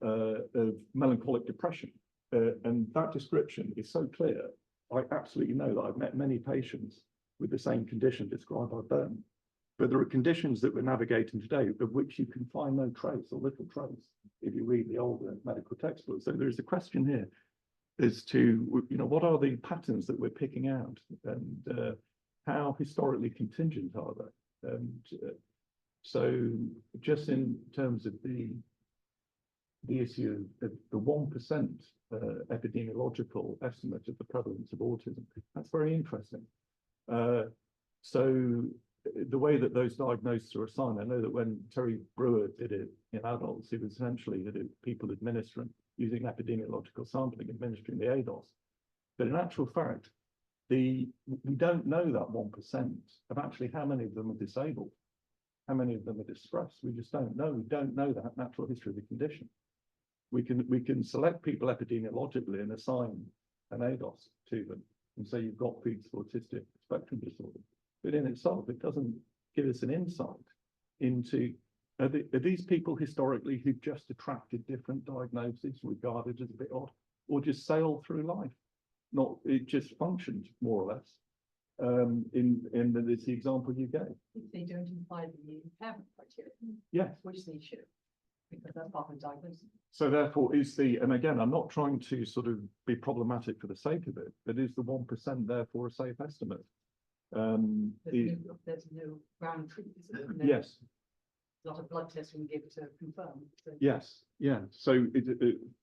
of melancholic depression. And that description is so clear. I absolutely know that I've met many patients with the same condition described by Byrne. But there are conditions that we're navigating today of which you can find no trace or little trace if you read the older medical textbooks. So there is a question here as to, what are the patterns that we're picking out and how historically contingent are they? And so just in terms of the issue of the 1% epidemiological estimate of the prevalence of autism, that's very interesting. So the way that those diagnoses are assigned, I know that when Terry Brewer did it in adults, he was essentially people administering, using epidemiological sampling, administering the ADOS. But in actual fact, we don't know that 1% of actually how many of them are disabled, how many of them are distressed. We just don't know. We don't know that natural history of the condition. We can select people epidemiologically and assign an ADOS to them and say you've got people with autistic spectrum disorder. But in itself, it doesn't give us an insight into Are these people historically who just attracted different diagnoses, regarded as a bit odd, or just sailed through life? Not, it just functioned more or less. In the example you gave. If they don't imply the impairment criteria, Yes. which they should, because that's part of the diagnosis. So therefore, and again, I'm not trying to sort of be problematic for the sake of it, but is the 1% therefore a safe estimate? There's no ground truth. Yes. Not a blood test we can give to confirm. So. Yes. Yeah. So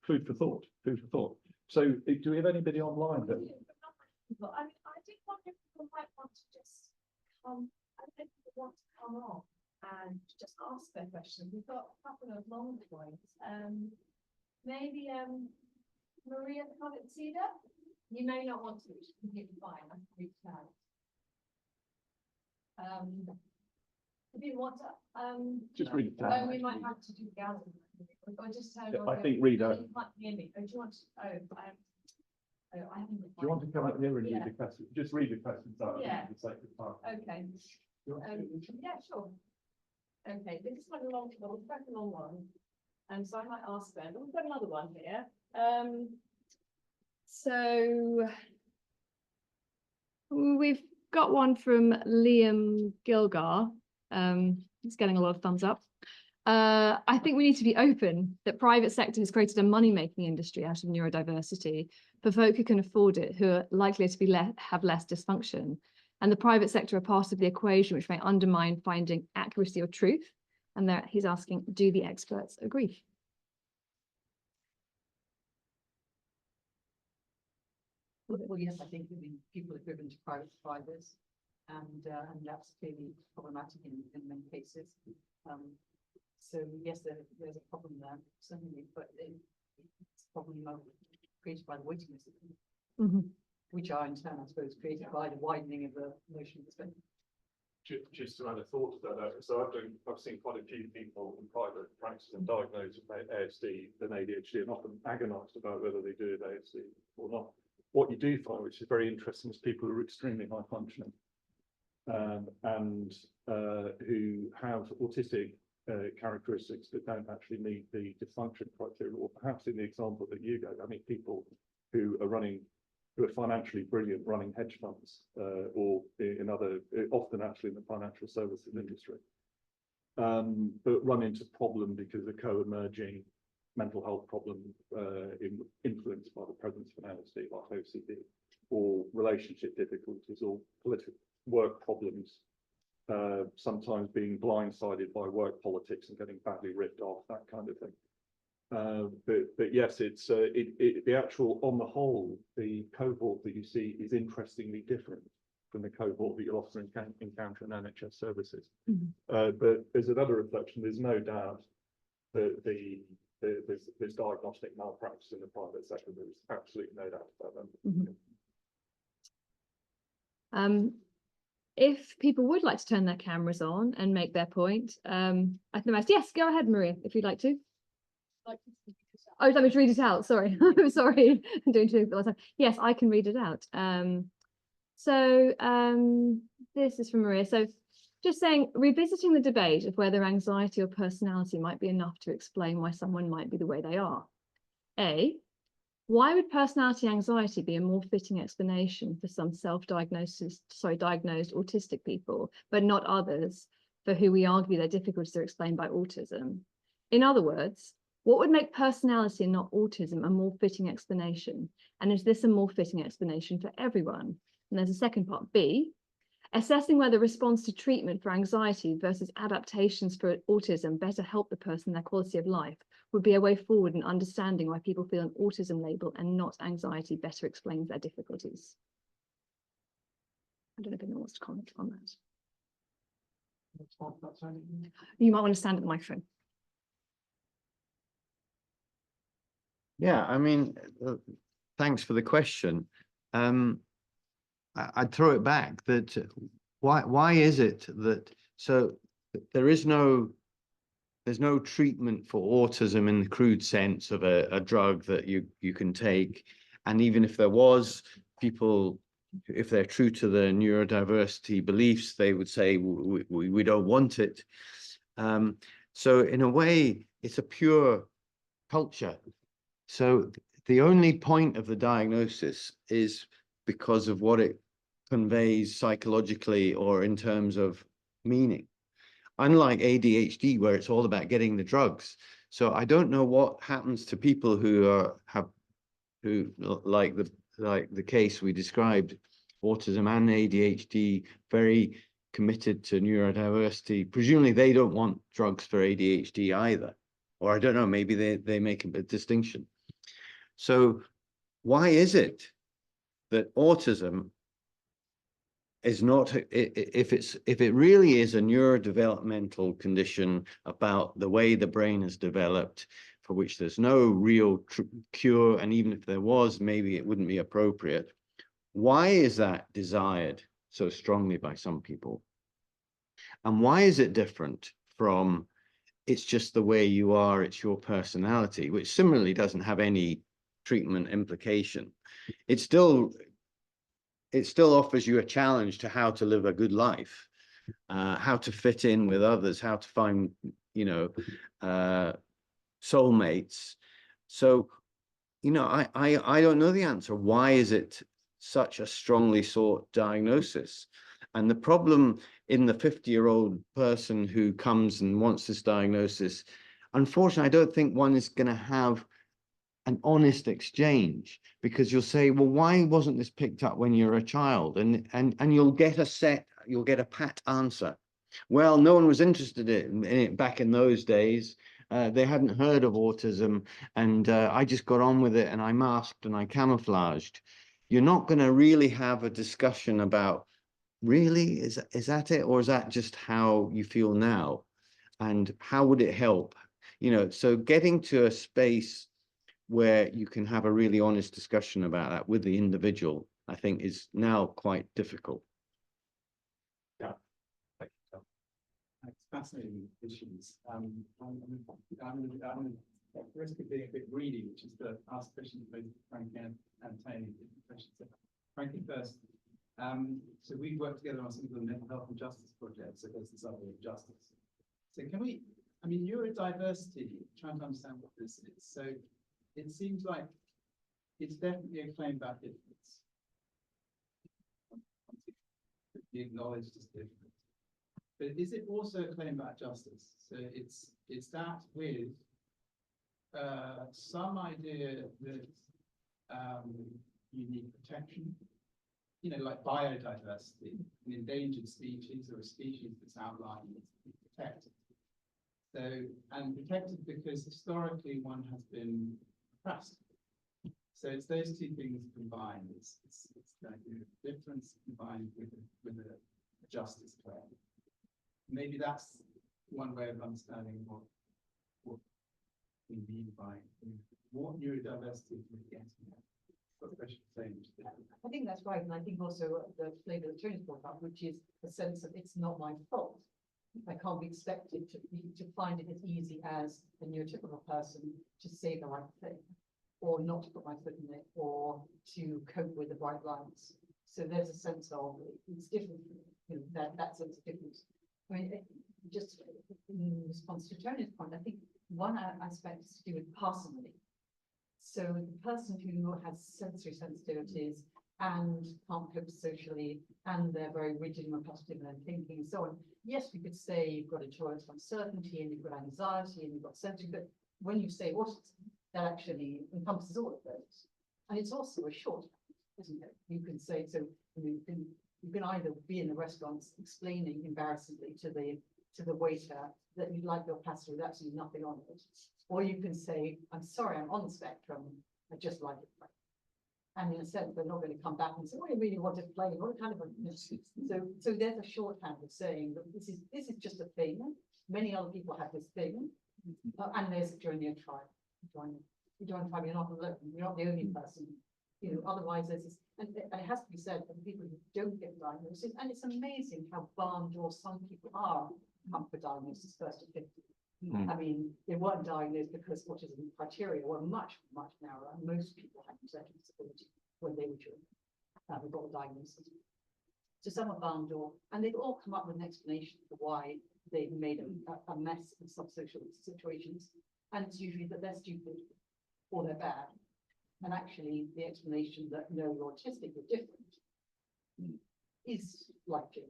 food for thought. Food for thought. So do we have anybody online that? But I mean, I did wonder if people might want to just come. I don't think people want to come on and just ask their question. We've got a couple of long points. Maybe Maria Cedar. You may not want to, which is completely fine. I can reach out. If you want to, Just read it down. we might have to do gallery. Or just tell I think read out. You can't hear me. Oh, do you want to? I haven't. Do you want to come up here and Yeah. read the question? Just read the questions out. Yeah. For the sake of time. Okay. You want to do it? Yeah, sure. Okay, this is quite a long one. And so I might ask them, but we've got another one here. So we've got one from Liam Gilgar. It's getting a lot of thumbs up. I think we need to be open that private sector has created a money-making industry out of neurodiversity for folk who can afford it, who are likely to be have less dysfunction. And the private sector are part of the equation, which may undermine finding accuracy or truth. And there he's asking, do the experts agree? Well, yes, I think people are driven to private providers, and that's clearly problematic in many cases. So yes, there's a problem there, certainly, but it's probably not created by the waiting list, which are in turn, I suppose, created by the widening of the notion of spending. Just to add a thought to that, so I've seen quite a few people in private practice and diagnosed with ASD and ADHD, and often agonised about whether they do have ASD or not. What you do find, which is very interesting, is people who are extremely high functioning and who have autistic characteristics that don't actually meet the dysfunction criteria, or perhaps in the example that you gave, I mean, people who are financially brilliant running hedge funds or in other, often actually in the financial services industry, but run into problem because of co-emerging mental health problem influenced by the presence of an LSD like OCD, or relationship difficulties, or political work problems, sometimes being blindsided by work politics and getting badly ripped off, that kind of thing. But yes, it's the actual, on the whole, the cohort that you see is interestingly different from the cohort that you'll often encounter in NHS services. But as another reflection, there's no doubt that there's diagnostic malpractice in the private sector. There's absolutely no doubt about that. If people would like to turn their cameras on and make their point, I think yes, go ahead, Maria, if you'd like to. Oh, let me read it out. Sorry, I'm sorry. I'm doing too much. Yes, I can read it out. This is from Maria. So just saying, revisiting the debate of whether anxiety or personality might be enough to explain why someone might be the way they are. A, why would personality anxiety be a more fitting explanation for some diagnosed autistic people, but not others for who we argue their difficulties are explained by autism? In other words, what would make personality and not autism a more fitting explanation? And is this a more fitting explanation for everyone? And there's a second part, B, assessing whether response to treatment for anxiety versus adaptations for autism better help the person their quality of life would be a way forward in understanding why people feel an autism label and not anxiety better explains their difficulties. I don't know if anyone wants to comment on that. You might want to stand at the microphone. Yeah, I mean, thanks for the question. I'd throw it back that why is it that there's no treatment for autism in the crude sense of a drug that you can take, and even if there was, people, if they're true to the neurodiversity beliefs, they would say we don't want it. So in a way, it's a pure culture. So the only point of the diagnosis is because of what it conveys psychologically or in terms of meaning. Unlike ADHD, where it's all about getting the drugs. So I don't know what happens to people who like the case we described, autism and ADHD, very committed to neurodiversity. Presumably they don't want drugs for ADHD either. Or I don't know, maybe they make a distinction. So why is it that autism is not, if it really is a neurodevelopmental condition about the way the brain has developed, for which there's no real cure, and even if there was, maybe it wouldn't be appropriate. Why is that desired so strongly by some people? And why is it different from it's just the way you are, it's your personality, which similarly doesn't have any treatment implication? It still offers you a challenge to how to live a good life, how to fit in with others, how to find, you know, soulmates. So, you know, I don't know the answer. Why is it such a strongly sought diagnosis? And the problem in the 50-year-old person who comes and wants this diagnosis, unfortunately, I don't think one is going to have an honest exchange, because you'll say, well, why wasn't this picked up when you're a child? And you'll get a pat answer. Well, no one was interested in it back in those days. They hadn't heard of autism, and I just got on with it, and I masked and I camouflaged. You're not going to really have a discussion about, really, is that it, or is that just how you feel now, and how would it help? You know, so getting to a space where you can have a really honest discussion about that with the individual, I think is now quite difficult. Yeah, thank you, Tom. It's fascinating issues. I'm at risk of being a bit greedy, which is to ask questions both Frank and Tony. Questions. Frankie first. So we've worked together on something called the Mental Health and Justice Project, so there's this idea of justice. So can we, I mean, neurodiversity, trying to understand what this is. So it seems like it's definitely a claim about difference. Be acknowledged as different. But is it also a claim about justice? So it's that with some idea that you need protection, you know, like biodiversity, an endangered species or a species that's outlined needs to be protected. So, and protected because historically one has been oppressed. So it's those two things combined. It's the idea of difference combined with a justice claim. Maybe that's one way of understanding what we mean by what neurodiversity is getting at. I think that's right, and I think also the flavour that Tony's brought up, which is the sense that it's not my fault. I can't be expected to find it as easy as a neurotypical person to say the right thing, or not to put my foot in it, or to cope with the bright lights. So there's a sense of it's different. You know, that sense of difference. I mean, just in response to Tony's point, I think one aspect is to do with parsimony. So the person who has sensory sensitivities and can't cope socially, and they're very rigid and repetitive in their thinking and so on. Yes, we could say you've got a tolerance for uncertainty, and you've got anxiety, and you've got sensory, but when you say autism, that actually encompasses all of those. And it's also a shorthand, isn't it? You can say, so you can either be in the restaurants explaining embarrassingly to the waiter that you'd like your pasta with absolutely nothing on it. Or you can say, I'm sorry, I'm on the spectrum, I just like it plain. And in a sense, they're not going to come back and say, well, you really want it plain, what kind of a so there's a shorthand of saying that this is just a thing. Many other people have this thing. And there's during your trial. You join trial, you're not alone, you're not the only person. You know, otherwise there's this, and it has to be said for the people who don't get diagnosis, and it's amazing how barn door some people are come for diagnosis first at 50. I mean, they weren't diagnosed because autism criteria were much, much narrower. Most people had intellectual disability when they were children. They got the diagnosis. to some of Barn Door, and they've all come up with an explanation for why they've made a mess of some social situations. And it's usually that they're stupid or they're bad. And actually, the explanation that no, you're autistic, you're different, is likely.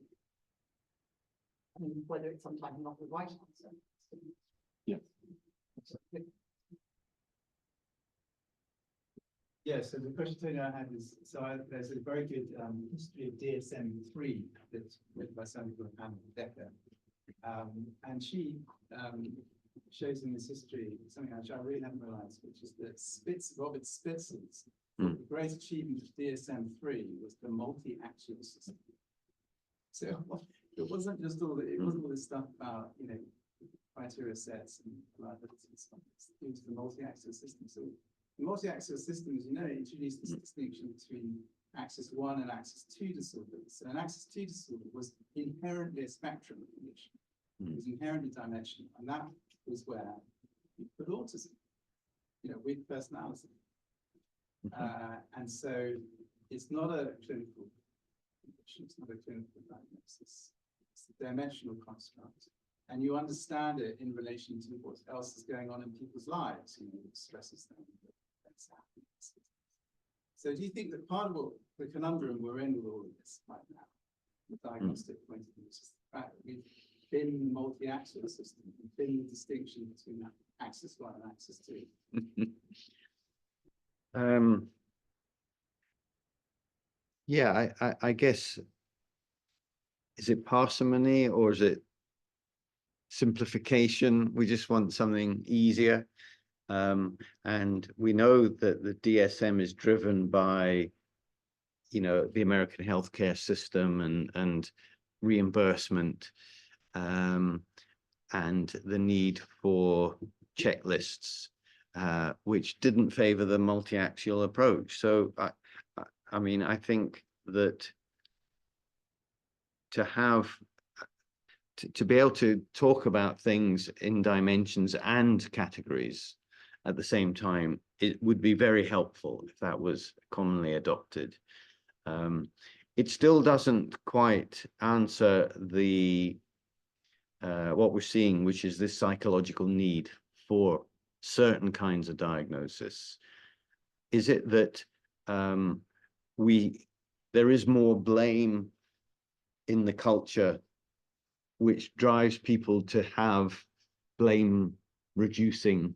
I mean, whether it's sometimes not the right answer. Yeah. Yeah, so the question Tony I had is, there's a very good history of DSM-3 that's written by somebody called Anna Decker. And she shows in this history something which I really haven't realized, which is that Robert Spitzer's the great achievement of DSM-3 was the multi-axial system. So it wasn't just all it wasn't all this stuff about, you know, criteria sets and liability and stuff. It was the multi-axial system. So the multi-axial system, as you know, introduced this distinction between axis 1 and axis 2 disorders. So an axis 2 disorder was inherently a spectrum condition. It was inherently dimensional, and that was where you put autism, you know, with personality. And so it's not a clinical condition, it's not a clinical diagnosis, it's a dimensional construct. And you understand it in relation to what else is going on in people's lives, you know, stresses them. So do you think that part of what the conundrum we're in with all of this right now, the diagnostic point of view, is just the fact that we've been the multi-axial system, we've been the distinction between axis 1 and axis 2? Yeah, I guess, is it parsimony or is it simplification? We just want something easier. And we know that the DSM is driven by, you know, the American healthcare system and reimbursement, and the need for checklists, which didn't favor the multi-axial approach. So I mean, I think that to be able to talk about things in dimensions and categories at the same time, it would be very helpful if that was commonly adopted. It still doesn't quite answer the what we're seeing, which is this psychological need for certain kinds of diagnosis. Is it that there is more blame in the culture which drives people to have blame reducing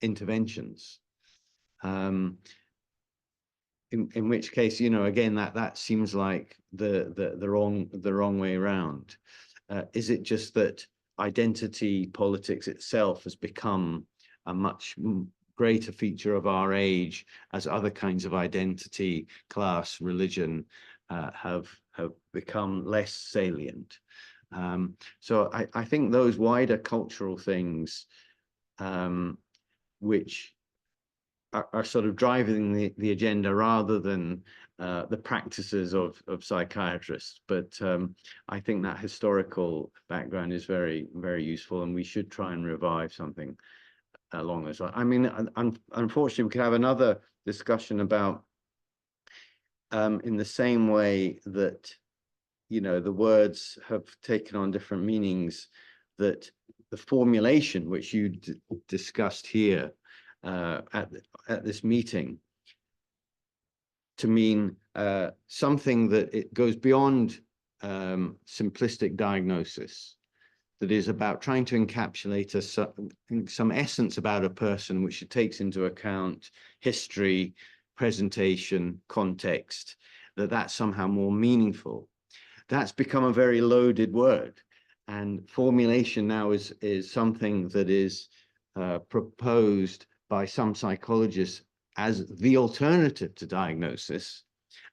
interventions, in which case, you know, again, that seems like the wrong way around. Is it just that identity politics itself has become a much greater feature of our age, as other kinds of identity, class, religion have become less salient? So I think those wider cultural things, which are sort of driving the agenda rather than the practices of psychiatrists. But I think that historical background is very, very useful, and we should try and revive something along those lines. I mean, unfortunately, we could have another discussion about, in the same way that, you know, the words have taken on different meanings, that the formulation which you discussed here at this meeting, to mean something that it goes beyond simplistic diagnosis, that is about trying to encapsulate some essence about a person, which it takes into account history, presentation, context, that's somehow more meaningful. That's become a very loaded word, and formulation now is something that is proposed by some psychologists as the alternative to diagnosis,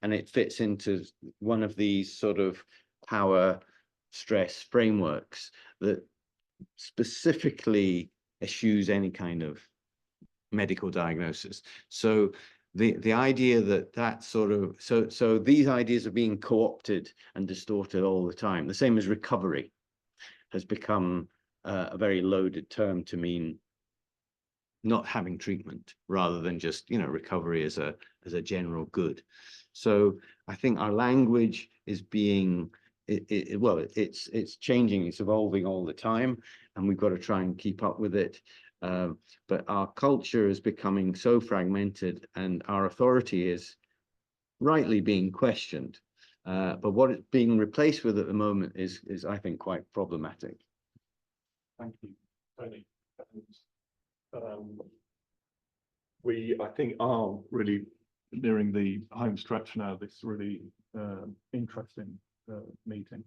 and it fits into one of these sort of power stress frameworks that specifically eschews any kind of medical diagnosis. So the idea that sort of, so these ideas are being co-opted and distorted all the time. The same as recovery has become a very loaded term to mean not having treatment, rather than just, you know, recovery as a general good. So I think our language is being, it's changing, it's evolving all the time, and we've got to try and keep up with it. But our culture is becoming so fragmented, and our authority is rightly being questioned. But what it's being replaced with at the moment is I think, quite problematic. Thank you, Tony. We, I think, are really nearing the home stretch now, this really interesting meeting.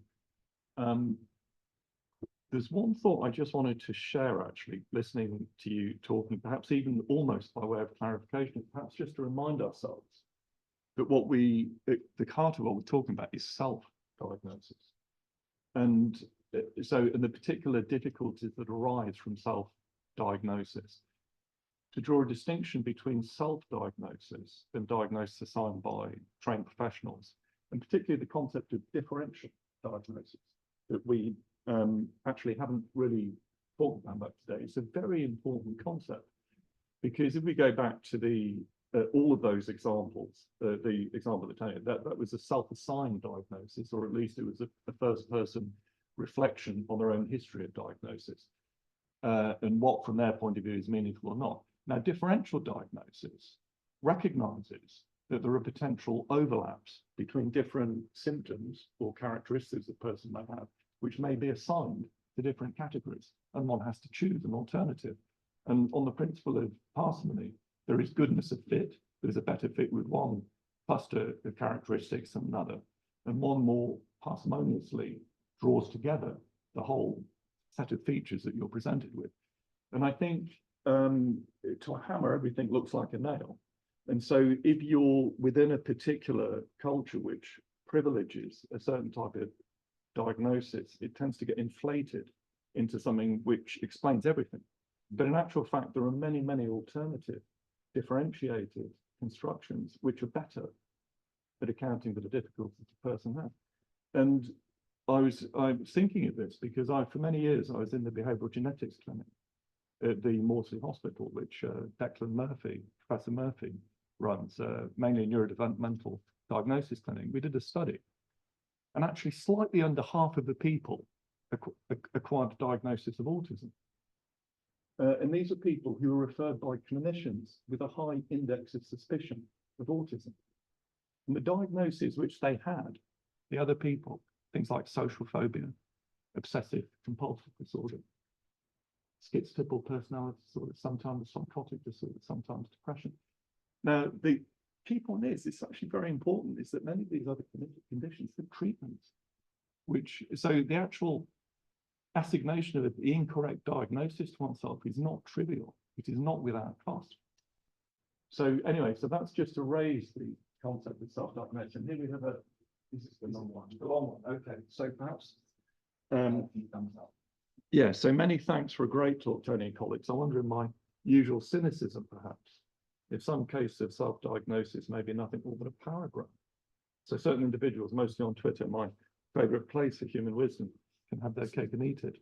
There's one thought I just wanted to share, actually, listening to you talking, perhaps even almost by way of clarification, perhaps just to remind ourselves that what the heart of what we're talking about is self-diagnosis. And the particular difficulties that arise from self-diagnosis. To draw a distinction between self-diagnosis and diagnosis assigned by trained professionals, and particularly the concept of differential diagnosis that we actually haven't really talked about today. It's a very important concept, because if we go back to the all of those examples, the example that Tony, that was a self-assigned diagnosis, or at least it was a first-person reflection on their own history of diagnosis, and what from their point of view is meaningful or not. Now, differential diagnosis recognizes that there are potential overlaps between different symptoms or characteristics a person may have, which may be assigned to different categories, and one has to choose an alternative. And on the principle of parsimony, there is goodness of fit. There's a better fit with one cluster of characteristics than another, and one more parsimoniously draws together the whole set of features that you're presented with. And I think to a hammer, everything looks like a nail. And so if you're within a particular culture which privileges a certain type of diagnosis, it tends to get inflated into something which explains everything. But in actual fact, there are many, many alternative, differentiated constructions which are better at accounting for the difficulties the person has. And I was thinking of this because for many years I was in the behavioural genetics clinic at the Maudsley Hospital, which Declan Murphy, Professor Murphy, runs, mainly a neurodevelopmental diagnosis clinic. We did a study, and actually slightly under half of the people acquired a diagnosis of autism. And these are people who were referred by clinicians with a high index of suspicion of autism. And the diagnoses which they had, the other people, things like social phobia, obsessive compulsive disorder, schizotypal personality disorder, sometimes psychotic disorder, sometimes depression. Now, the key point is, it's actually very important, is that many of these other conditions, the treatments, so the actual assignation of the incorrect diagnosis to oneself is not trivial. It is not without cost. So anyway, so that's just to raise the concept of self-diagnosis. And here we have this is the long one. The long one, okay. So perhaps, yeah, so many thanks for a great talk, Tony and colleagues. I wonder, in my usual cynicism, perhaps, if some case of self-diagnosis may be nothing more than a paragraph. So certain individuals, mostly on Twitter, my favorite place for human wisdom, can have their cake and eat it.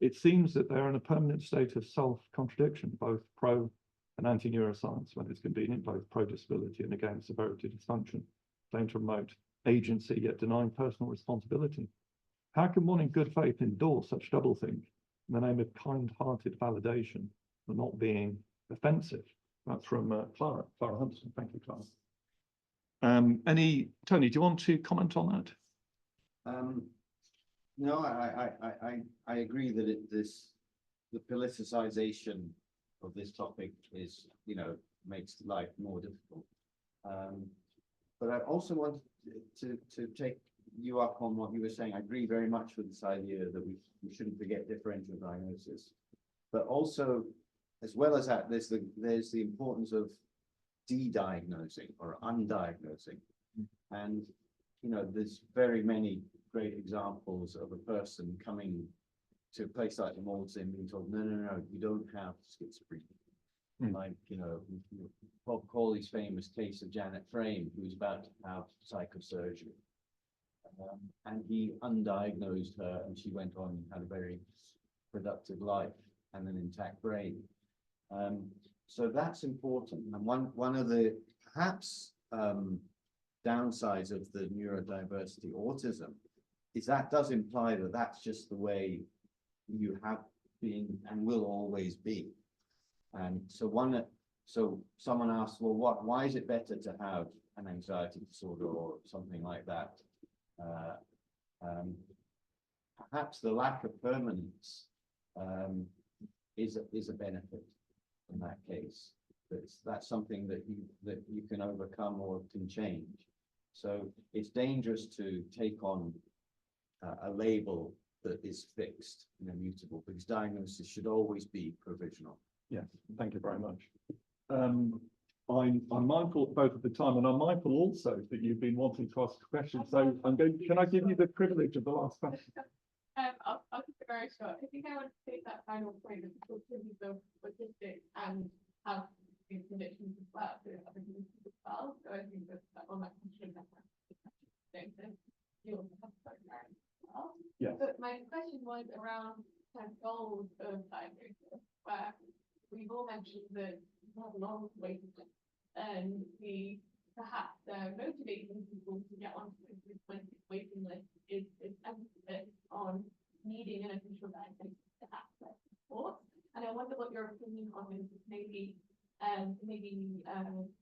It seems that they're in a permanent state of self-contradiction, both pro and anti-neuroscience when it's convenient, both pro-disability and against severity dysfunction, claim to promote agency yet denying personal responsibility. How can one in good faith endorse such doublethink in the name of kind-hearted validation for not being offensive? That's from Clara Humpson. Thank you, Clara. Tony, do you want to comment on that? No, I agree that the politicization of this topic is, makes life more difficult. But I also wanted to take you up on what you were saying. I agree very much with this idea that we shouldn't forget differential diagnosis, but also, as well as that, there's the importance of de-diagnosing or undiagnosing. And there's very many great examples of a person coming to a place like the Maudsley and being told, no, you don't have schizophrenia. Like, Bob Cawley's famous case of Janet Frame, who was about to have psychosurgery. And he undiagnosed her, and she went on and had a very productive life and an intact brain. So that's important. And one of the perhaps downsides of the neurodiversity autism is that does imply that that's just the way you have been and will always be. And so someone asked, well, why is it better to have an anxiety disorder or something like that? Perhaps the lack of permanence is a benefit in that case. That's something that you can overcome or can change. So it's dangerous to take on a label that is fixed and immutable, because diagnosis should always be provisional. Yes, thank you very much. I'm mindful both of the time, and I'm mindful also that you've been wanting to ask a question. So can I give you the privilege of the last question? I'll keep it very short. I think I want to take that final point of the terms of autistic and have these conditions as well, so other conditions as well. So I think that on that question, you also have to as well. Yes. But my question was around kind of goals of diagnosis, where we've all mentioned that we have a long waiting list, and we perhaps motivating people to get onto the waiting list is emphasis on needing an official diagnosis to access support. And I wonder what your opinion on is maybe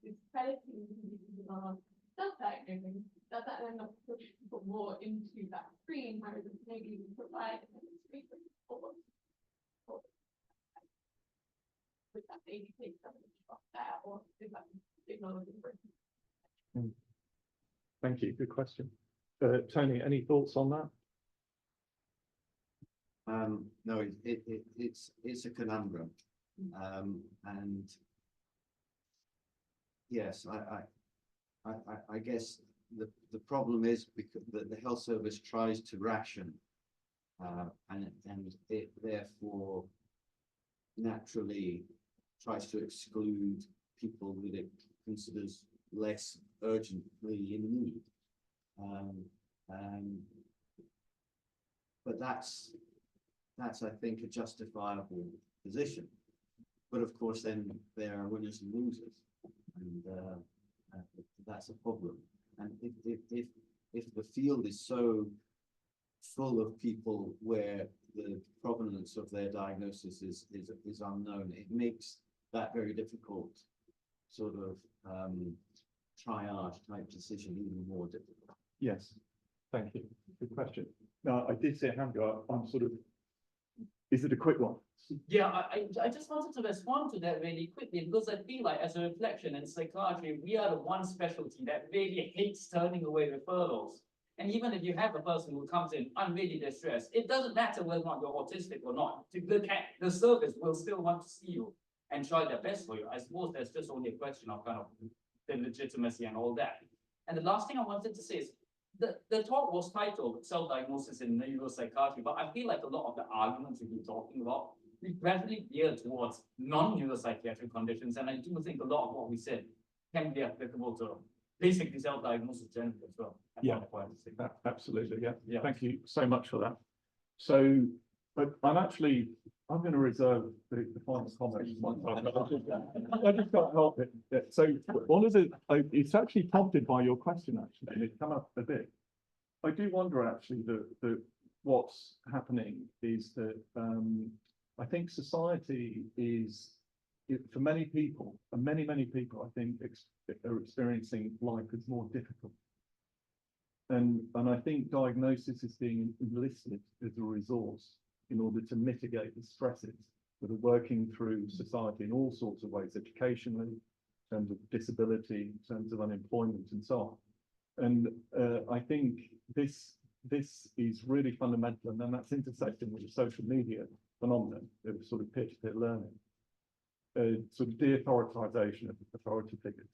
discrediting people on self-diagnosing, does that then not push people more into that stream, whereas maybe we provide support? Would that maybe take some of the off there, or is that signal of different? Thank you. Good question. Tony, any thoughts on that? No, it's a conundrum, and yes, I guess the problem is because the health service tries to ration, and it therefore naturally tries to exclude people that it considers less urgently in need. But that's I think a justifiable position. But of course, then there are winners and losers, and that's a problem. And if the field is so full of people where the provenance of their diagnosis is unknown, it makes that very difficult sort of triage type decision even more difficult. Yes, thank you. Good question. Now, I did say a hand go up. I'm sort of, is it a quick one? Yeah, I just wanted to respond to that really quickly, because I feel like as a reflection in psychiatry, we are the one specialty that really hates turning away referrals. And even if you have a person who comes in unreally distressed, it doesn't matter whether or not you're autistic or not. The service will still want to see you and try their best for you. I suppose that's just only a question of kind of the legitimacy and all that. And the last thing I wanted to say is, the talk was titled Self-Diagnosis in Neuropsychiatry, but I feel like a lot of the arguments we've been talking about, we gradually veer towards non-neuropsychiatric conditions, and I do think a lot of what we said can be applicable to basically self-diagnosis generally as well. Yeah, absolutely. Yeah. Thank you so much for that. So, but I'm going to reserve the final comments. I just can't help it. Yeah. So one of it's actually prompted by your question, actually, and it's come up a bit. I do wonder actually that what's happening is that I think society is, for many people, and many people, I think, are experiencing life as more difficult. And I think diagnosis is being enlisted as a resource in order to mitigate the stresses that are working through society in all sorts of ways, educationally, in terms of disability, in terms of unemployment, and so on. And I think this is really fundamental, and then that's intersecting with the social media phenomenon of sort of peer-to-peer learning, sort of de-authorization of authority figures,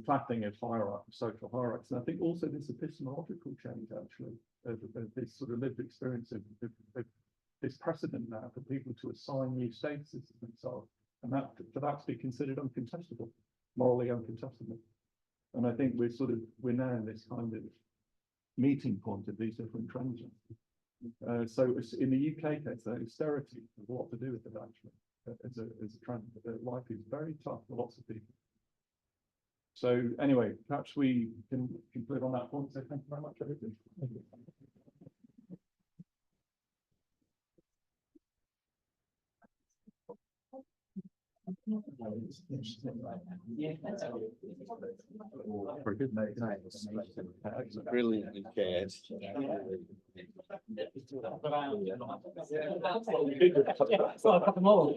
flattening of social hierarchies. And I think also this epistemological change, actually, of this sort of lived experience of this precedent now for people to assign new statuses to themselves, and that for that to be considered uncontestable, morally uncontestable. And I think we're now in this kind of meeting point of these different trends. So in the UK case, the austerity has a lot to do with it, actually, as a trend. Life is very tough for lots of people. So anyway, perhaps we can conclude on that point. So thank you very much, everybody. Very good, mate. Brilliantly chaired. So a couple more.